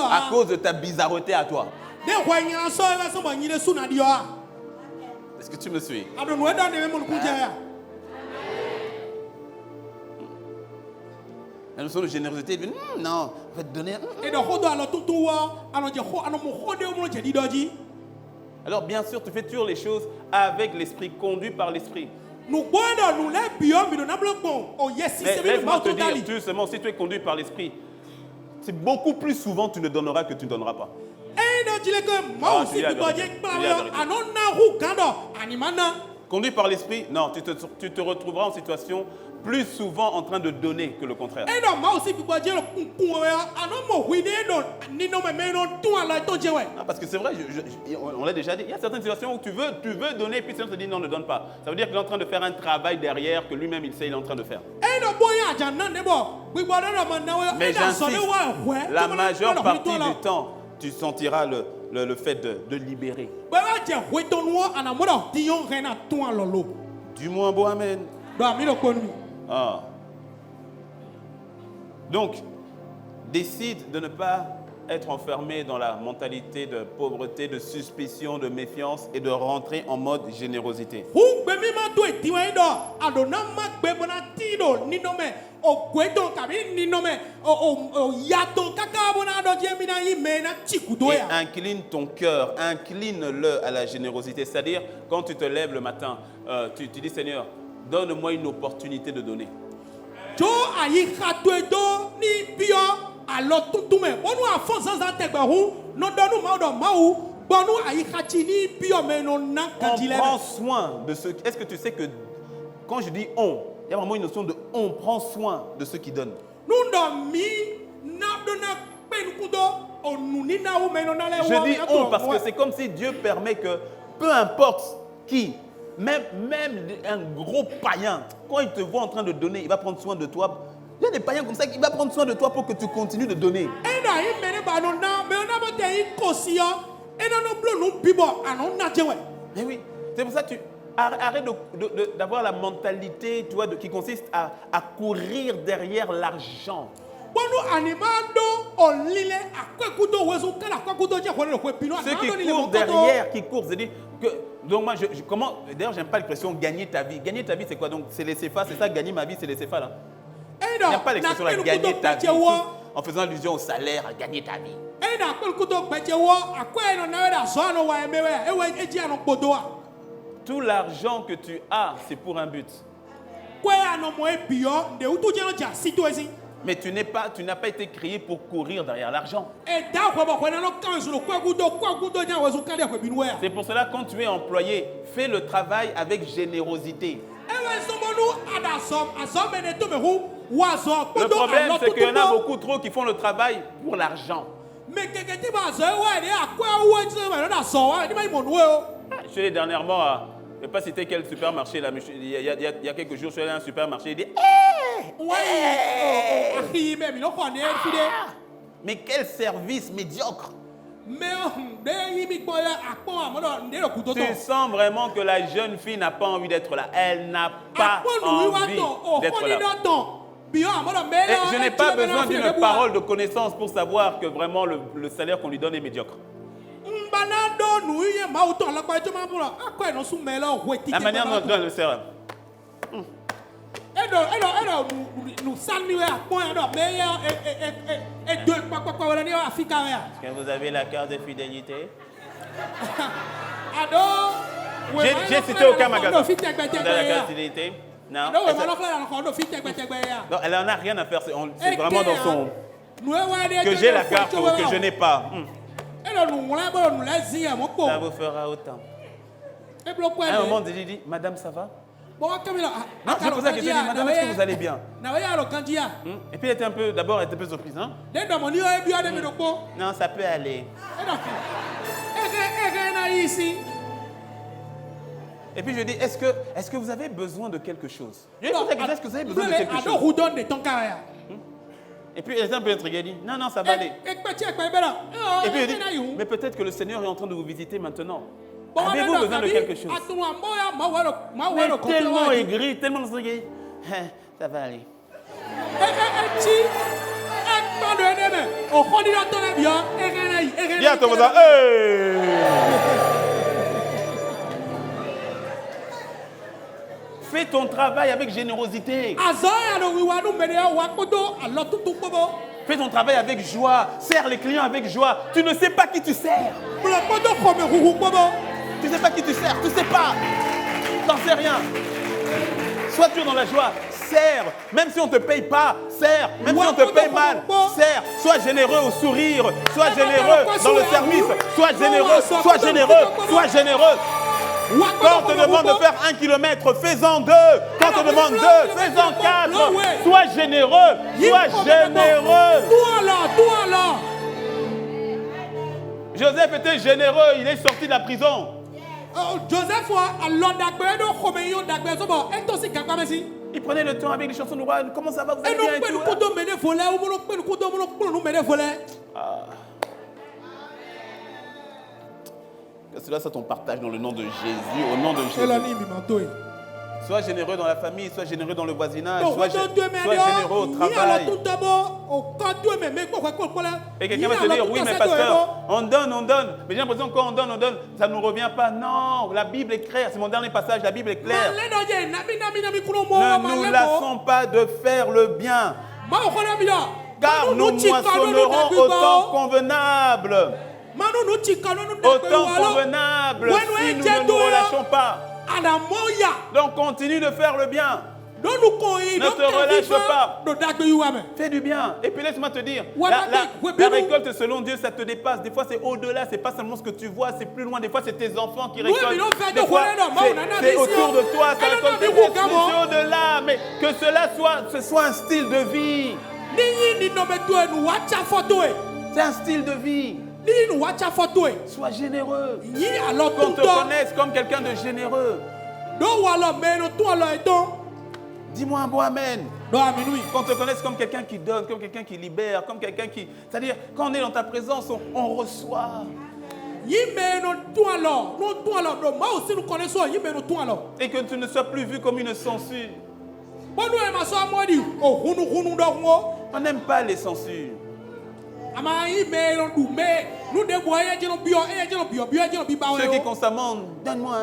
À cause de ta bizarreté à toi. Est-ce que tu me suis? La notion de générosité, non, on va te donner. Alors bien sûr, tu fais toujours les choses avec l'esprit, conduit par l'esprit. Mais laisse-moi te dire, tu seulement, si tu es conduit par l'esprit, c'est beaucoup plus souvent tu ne donneras que tu ne donneras pas. Conduit par l'esprit, non, tu te retrouveras en situation plus souvent en train de donner que le contraire. Parce que c'est vrai, on l'a déjà dit, il y a certaines situations où tu veux donner, puis tu te dis non, ne donne pas. Ça veut dire qu'il est en train de faire un travail derrière que lui-même il sait, il est en train de faire. Mais j'insiste, la majeure partie du temps, tu sentiras le fait de libérer. Du moins, bon amen. Ah. Donc, décide de ne pas être enfermé dans la mentalité de pauvreté, de suspicion, de méfiance et de rentrer en mode générosité. Et incline ton cœur, incline-le à la générosité. C'est-à-dire, quand tu te lèves le matin, tu dis Seigneur, donne-moi une opportunité de donner. On prend soin de ceux. Est-ce que tu sais que quand je dis on, il y a vraiment une notion de on prend soin de ceux qui donnent. Je dis on parce que c'est comme si Dieu permet que peu importe qui, même un gros païen, quand il te voit en train de donner, il va prendre soin de toi. Il y a des païens comme ça qui vont prendre soin de toi pour que tu continues de donner. Mais oui, c'est pour ça que tu arrête d'avoir la mentalité, tu vois, qui consiste à courir derrière l'argent. Ceux qui courent derrière, c'est-à-dire que, donc moi, d'ailleurs, j'aime pas l'expression gagner ta vie. Gagner ta vie, c'est quoi? Donc, c'est les CFA, c'est ça, gagner ma vie, c'est les CFA là. J'aime pas l'expression là, gagner ta vie, en faisant allusion au salaire, à gagner ta vie. Tout l'argent que tu as, c'est pour un but. Mais tu n'as pas été créé pour courir derrière l'argent. C'est pour cela que quand tu es employé, fais le travail avec générosité. Le problème, c'est qu'il y en a beaucoup trop qui font le travail pour l'argent. Je suis allé dernièrement à, je ne vais pas citer quel supermarché, là, mais il y a quelques jours, je suis allé à un supermarché, il dit mais quel service médiocre! Tu sens vraiment que la jeune fille n'a pas envie d'être là. Elle n'a pas envie d'être là. Et je n'ai pas besoin d'une parole de connaissance pour savoir que vraiment le salaire qu'on lui donne est médiocre. La manière dont on donne le salaire. Est-ce que vous avez la carte de fidélité? J'ai cité aucun magasin. Vous avez la carte de fidélité? Non. Non, elle n'en a rien à faire. C'est vraiment dans son... Que j'ai la carte ou que je n'ai pas. Ça vous fera autant. À un moment, il dit, Madame, ça va? Non, je posais la question, Madame, est-ce que vous allez bien? Et puis d'abord, elle était un peu surprise. Hein? Non, ça peut aller. Et puis je dis, est-ce que vous avez besoin de quelque chose? Je lui ai posé la question, est-ce que vous avez besoin de quelque chose? Et puis elle était un peu intriguée, elle dit, non, ça va aller. Et puis elle dit, mais peut-être que le Seigneur est en train de vous visiter maintenant. Avez-vous besoin de quelque chose? Mais tellement aigri, tellement intrigué. Ça va aller. Viens, ton voisin. Fais ton travail avec générosité. Fais ton travail avec joie. Sers les clients avec joie. Tu ne sais pas qui tu sers. Tu ne sais pas qui tu sers. Tu ne sais pas. Tu n'en sais rien. Sois toujours dans la joie. Sers. Même si on ne te paye pas, sers. Même si on te paye mal, sers. Sois généreux au sourire. Sois généreux dans le service. Sois généreux. Sois généreux. Sois généreux. Quand on te demande de faire 1 kilomètre, fais-en 2. Quand on te demande 2, fais-en 4. Sois généreux. Sois généreux. Joseph était généreux. Il est sorti de la prison. Joseph Il prenait le temps avec les chansons du roi. Comment ça va, vous allez bien et tout, Que cela soit ton partage dans le nom de Jésus, au nom de Jésus. Sois généreux dans la famille, sois généreux dans le voisinage, sois généreux au travail. Et quelqu'un va te dire, oui mais pasteur, on donne. Mais j'ai l'impression que quand on donne, ça ne nous revient pas. Non, la Bible est claire, c'est mon dernier passage, la Bible est claire. Ne nous lassons pas de faire le bien, car nous moissonnerons au temps convenable. Au temps convenable, si nous ne nous relâchons pas. Donc continue de faire le bien. Ne te relâche pas. Fais du bien. Et puis laisse-moi te dire, la récolte selon Dieu, ça te dépasse. Des fois c'est au-delà, c'est pas seulement ce que tu vois, c'est plus loin. Des fois c'est tes enfants qui récoltent. Des fois c'est autour de toi, ça récolte. C'est au-delà. Mais que cela soit un style de vie. C'est un style de vie. Sois généreux. Qu'on te connaisse comme quelqu'un de généreux. Dis-moi un bon amen. Qu'on te connaisse comme quelqu'un qui donne, comme quelqu'un qui libère, comme quelqu'un qui... C'est-à-dire, quand on est dans ta présence, on reçoit. Et que tu ne sois plus vu comme une censure. On n'aime pas les censures. Ceux qui constamment donne-moi.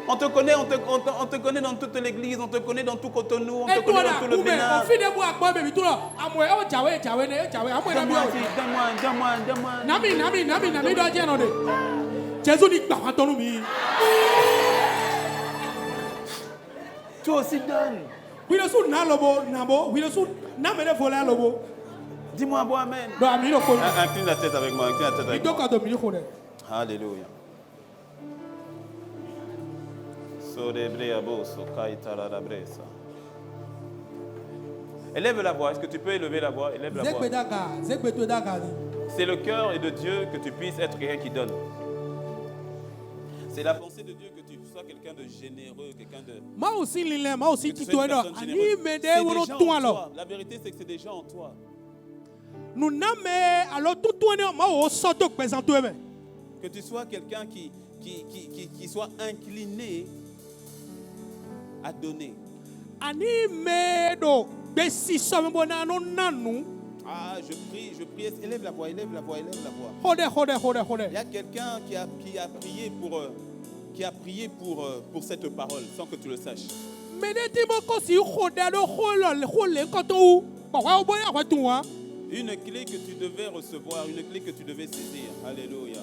On te connaît dans toute l'église, on te connaît dans tout Cotonou, on te connaît dans tout le Bénin. Donne-moi. Toi aussi donne. Dis-moi un bon amen. Incline la tête avec moi. Alléluia. Élève la voix. Est-ce que tu peux élever la voix? Élève la voix. C'est le cœur et de Dieu que tu puisses être quelqu'un qui donne. C'est la pensée de Dieu que tu sois quelqu'un de généreux, quelqu'un de... La vérité, c'est que c'est déjà en toi. Que tu sois quelqu'un qui soit incliné à donner. Ah, je prie, élève la voix. Il y a quelqu'un qui a prié pour cette parole sans que tu le saches. Une clé que tu devais recevoir, une clé que tu devais saisir. Alléluia.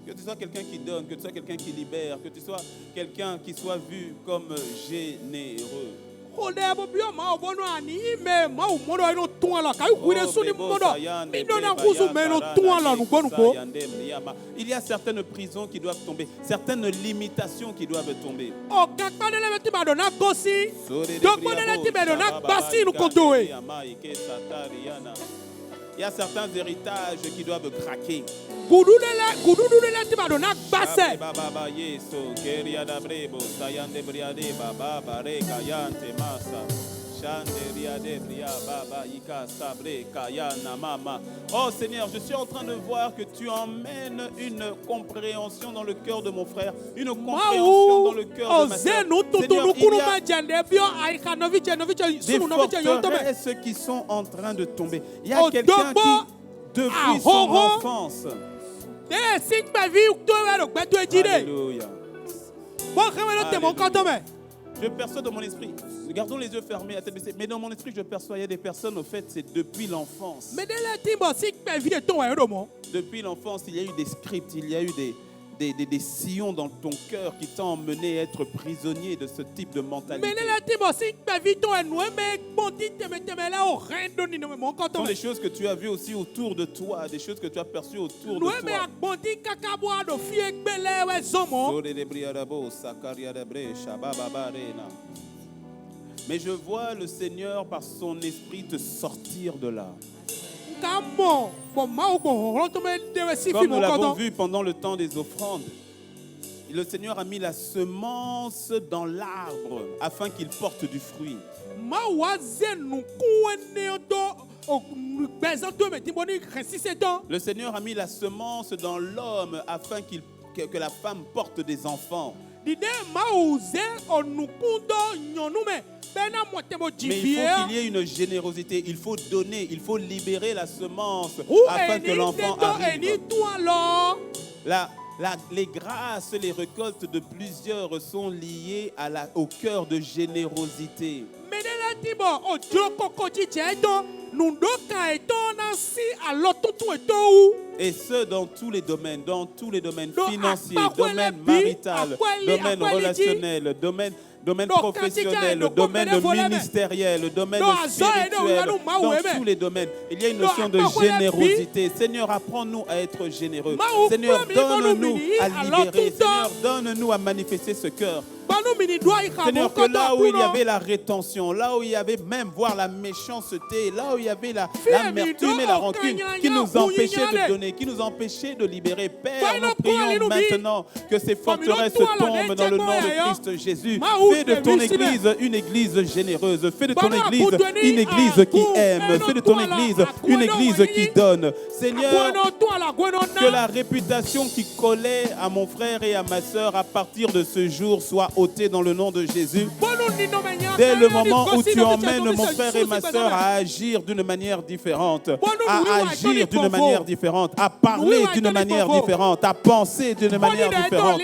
Que tu sois quelqu'un qui donne, que tu sois quelqu'un qui libère, que tu sois quelqu'un qui soit vu comme généreux. Il y a certaines prisons qui doivent tomber, certaines limitations qui doivent tomber. Il y a certains héritages qui doivent craquer. Oh Seigneur, je suis en train de voir que tu emmènes une compréhension dans le cœur de mon frère, une compréhension dans le cœur de ma sœur. Seigneur, il y a des forteresses qui sont en train de tomber. Il y a quelqu'un qui, depuis son enfance, Alléluia. Je perçois dans mon esprit, gardons les yeux fermés, la tête baissée, mais dans mon esprit, je perçois, il y a des personnes, au fait, c'est depuis l'enfance. Depuis l'enfance, il y a eu des scripts, il y a eu des sillons dans ton cœur qui t'ont emmené à être prisonnier de ce type de mentalité. Ce sont des choses que tu as vues aussi autour de toi, des choses que tu as perçues autour de toi. Mais je vois le Seigneur par son esprit te sortir de là. Comme nous l'avons vu pendant le temps des offrandes, le Seigneur a mis la semence dans l'arbre afin qu'il porte du fruit. Le Seigneur a mis la semence dans l'homme afin que la femme porte des enfants. Mais il faut qu'il y ait une générosité, il faut donner, il faut libérer la semence afin que l'enfant arrive. Les grâces, les récoltes de plusieurs sont liées au cœur de générosité. Et ce, dans tous les domaines financiers, domaine marital, domaine relationnel, domaine professionnel, domaine ministériel, domaine spirituel, dans tous les domaines. Il y a une notion de générosité. Seigneur, apprends-nous à être généreux. Seigneur, donne-nous à libérer. Seigneur, donne-nous à manifester ce cœur. Seigneur, que là où il y avait la rétention, là où il y avait même voire la méchanceté, là où il y avait l'amertume et la rancune qui nous empêchait de donner, qui nous empêchait de libérer, Père, nous prions maintenant que ces forteresses tombent dans le nom de Christ Jésus. Fais de ton Église une Église généreuse. Fais de ton Église une Église qui aime. Fais de ton Église une Église qui donne. Seigneur, que la réputation qui collait à mon frère et à ma sœur à partir de ce jour soit ôtée dans le nom de Jésus. Dès le moment où tu emmènes mon frère et ma sœur à agir d'une manière différente, à agir d'une manière différente, à parler d'une manière différente, à penser d'une manière différente,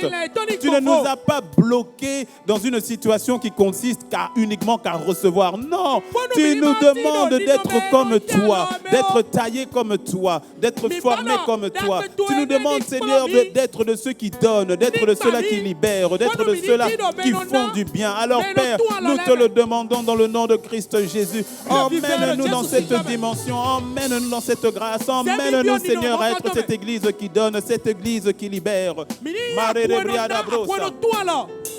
tu ne nous as pas bloqués dans une situation qui consiste uniquement qu'à recevoir. Non, tu nous demandes d'être comme toi, d'être taillé comme toi, d'être formé comme toi. Tu nous demandes, Seigneur, d'être de ceux qui donnent, d'être de ceux-là qui libèrent, d'être de ceux-là qui font du bien. Alors Père, nous te le demandons dans le nom de Christ Jésus. Emmène-nous dans cette dimension, emmène-nous dans cette grâce, emmène-nous, Seigneur, à être cette Église qui donne, cette Église qui libère.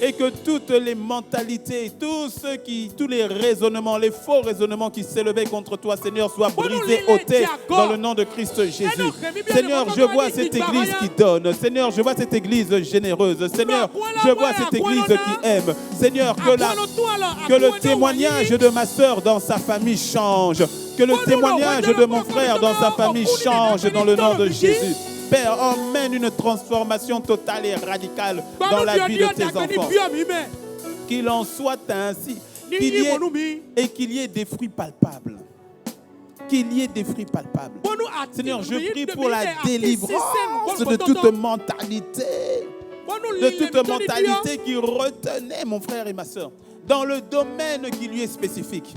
Et que toutes les mentalités, tous les raisonnements, les faux raisonnements qui s'élevaient contre toi, Seigneur, soient brisés, ôtés dans le nom de Christ Jésus. Seigneur, je vois cette Église qui donne. Seigneur, je vois cette Église généreuse. Seigneur, je vois cette Église qui aime. Seigneur, que le témoignage de ma sœur dans sa famille change. Que le témoignage de mon frère dans sa famille change dans le nom de Jésus. Père, emmène une transformation totale et radicale dans la vie de tes enfants. Qu'il en soit ainsi. Qu'il y ait des fruits palpables. Qu'il y ait des fruits palpables. Seigneur, je prie pour la délivrance de toute mentalité. De toute mentalité qui retenait mon frère et ma soeur dans le domaine qui lui est spécifique.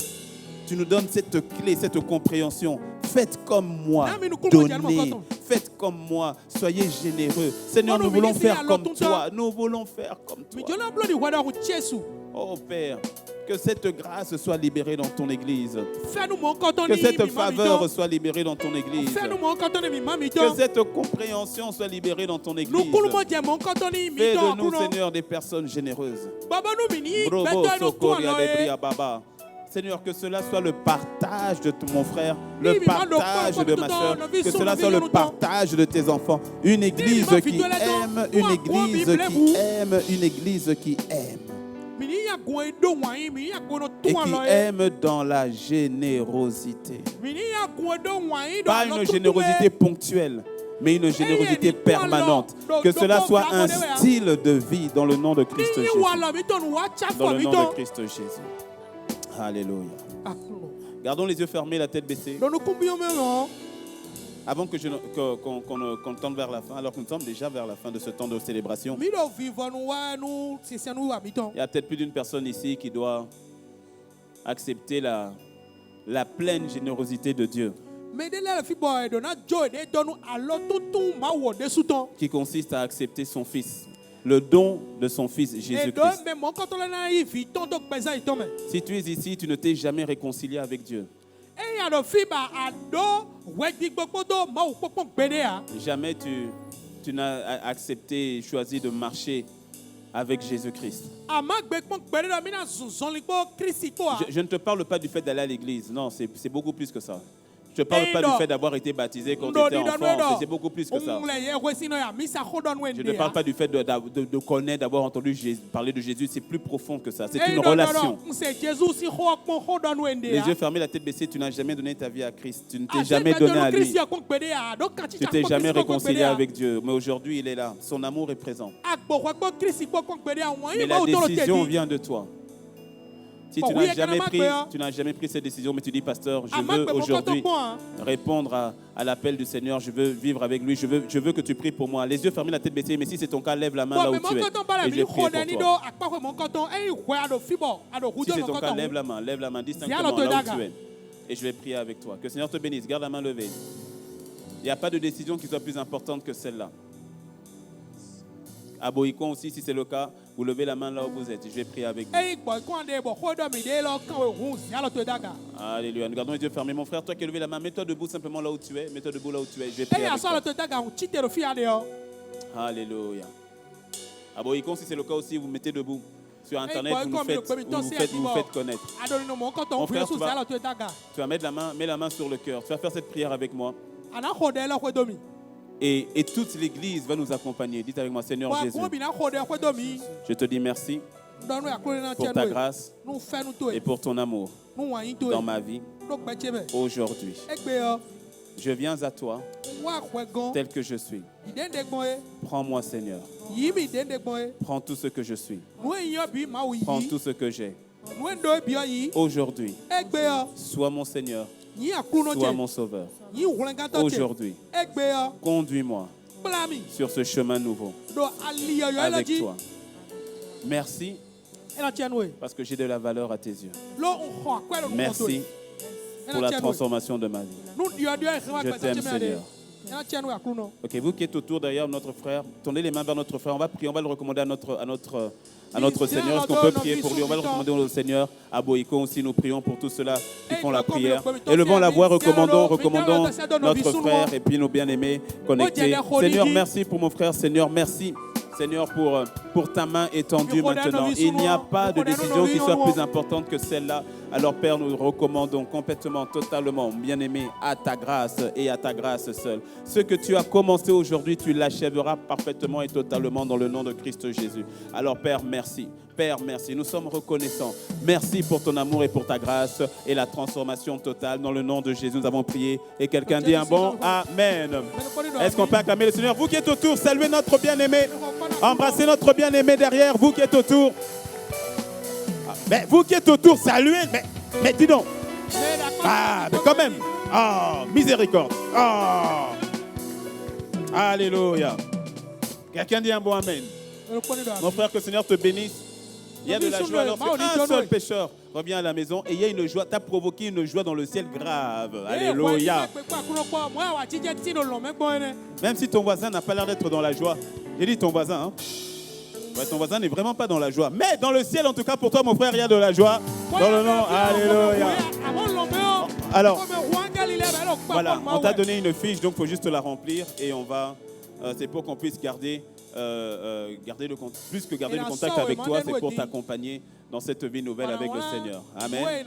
Tu nous donnes cette clé, cette compréhension. Faites comme moi, donnez. Faites comme moi, soyez généreux. Seigneur, nous voulons faire comme toi. Nous voulons faire comme toi. Oh Père, que cette grâce soit libérée dans ton Église. Que cette faveur soit libérée dans ton Église. Que cette compréhension soit libérée dans ton Église. Fais de nous, Seigneur, des personnes généreuses. Seigneur, que cela soit le partage de mon frère, le partage de ma soeur, que cela soit le partage de tes enfants. Une Église qui aime, une Église qui aime, une Église qui aime. Et qui aime dans la générosité. Pas une générosité ponctuelle, mais une générosité permanente. Que cela soit un style de vie dans le nom de Christ Jésus. Dans le nom de Christ Jésus. Alléluia. Gardons les yeux fermés, la tête baissée. Avant qu'on tende vers la fin, alors que nous sommes déjà vers la fin de ce temps de célébration, il y a peut-être plus d'une personne ici qui doit accepter la pleine générosité de Dieu. qui consiste à accepter son Fils, le don de son Fils Jésus-Christ. Si tu es ici, tu ne t'es jamais réconcilié avec Dieu. Jamais tu n'as accepté et choisi de marcher avec Jésus-Christ. Je ne te parle pas du fait d'aller à l'église. Non, c'est beaucoup plus que ça. Je ne te parle pas du fait d'avoir été baptisé quand tu étais enfant. C'est beaucoup plus que ça. Je ne parle pas du fait de connaître, d'avoir entendu parler de Jésus. C'est plus profond que ça. C'est une relation. Les yeux fermés, la tête baissée, tu n'as jamais donné ta vie à Christ. Tu ne t'es jamais donné à lui. Tu ne t'es jamais réconcilié avec Dieu. Mais aujourd'hui, il est là. Son amour est présent. Mais la décision vient de toi. Si tu n'as jamais pris cette décision, mais tu dis, pasteur, je veux aujourd'hui répondre à l'appel du Seigneur, je veux vivre avec lui, je veux que tu pries pour moi. Les yeux fermés, la tête baissée, mais si c'est ton cas, lève la main là où tu es. Et je vais prier pour toi. Si c'est ton cas, lève la main distinctement là où tu es. Et je vais prier avec toi. Que le Seigneur te bénisse, garde la main levée. Il n'y a pas de décision qui soit plus importante que celle-là. À Boïcon aussi, si c'est le cas, vous levez la main là où vous êtes. Je vais prier avec vous. Alléluia. Nous gardons les yeux fermés. Mon frère, toi qui as levé la main, mets-toi debout simplement là où tu es. Mets-toi debout là où tu es. Je vais prier avec toi. Alléluia. À Boïcon, si c'est le cas aussi, vous mettez debout. Sur Internet, vous vous faites connaître. Mon frère, tu vas mettre mets la main sur le cœur. Tu vas faire cette prière avec moi. Et toute l'Église va nous accompagner. Dites avec moi, Seigneur Jésus, je te dis merci pour ta grâce et pour ton amour dans ma vie aujourd'hui. Je viens à toi tel que je suis. Prends-moi, Seigneur. Prends tout ce que je suis. Prends tout ce que j'ai. Aujourd'hui, sois mon Seigneur. Sois mon sauveur. Aujourd'hui, conduis-moi sur ce chemin nouveau avec toi. Merci parce que j'ai de la valeur à tes yeux. Merci pour la transformation de ma vie. Je t'aime, Seigneur. Ok, vous qui êtes autour d'ailleurs notre frère, tendez les mains vers notre frère. On va prier, on va le recommander à notre Seigneur. Est-ce qu'on peut prier pour lui? On va le recommander au Seigneur. À Boïcon aussi, nous prions pour tous ceux-là qui font la prière. Élevons la voix, recommandons notre frère et puis nos bien-aimés connectés. Seigneur, merci pour mon frère. Seigneur, merci. Seigneur, pour ta main étendue maintenant. Il n'y a pas de décision qui soit plus importante que celle-là. Alors, Père, nous recommandons complètement, totalement, bien-aimé, à ta grâce et à ta grâce seule. Ce que tu as commencé aujourd'hui, tu l'achèveras parfaitement et totalement dans le nom de Christ Jésus. Alors, Père, merci. Père, merci. Nous sommes reconnaissants. Merci pour ton amour et pour ta grâce et la transformation totale. Dans le nom de Jésus, nous avons prié. Et quelqu'un dit un bon Amen. Est-ce qu'on peut acclamer le Seigneur? Vous qui êtes autour, saluez notre bien-aimé. Embrassez notre bien-aimé derrière. Vous qui êtes autour. Mais vous qui êtes autour, saluez. Mais dis donc. Ah, mais quand même. Ah, miséricorde. Ah. Alléluia. Quelqu'un dit un bon Amen. Mon frère, que le Seigneur te bénisse. Il y a de la joie lorsqu'un seul pécheur revient à la maison et il y a une joie. Tu as provoqué une joie dans le ciel grave. Alléluia. Même si ton voisin n'a pas l'air d'être dans la joie. J'ai dit ton voisin. Hein? Ouais, ton voisin n'est vraiment pas dans la joie. Mais dans le ciel, en tout cas, pour toi, mon frère, il y a de la joie. Dans le nom. Alléluia. Alors, voilà, on t'a donné une fiche, donc il faut juste la remplir et on va. C'est pour qu'on puisse garder le contact avec toi, c'est pour t'accompagner dans cette vie nouvelle avec le Seigneur. Amen.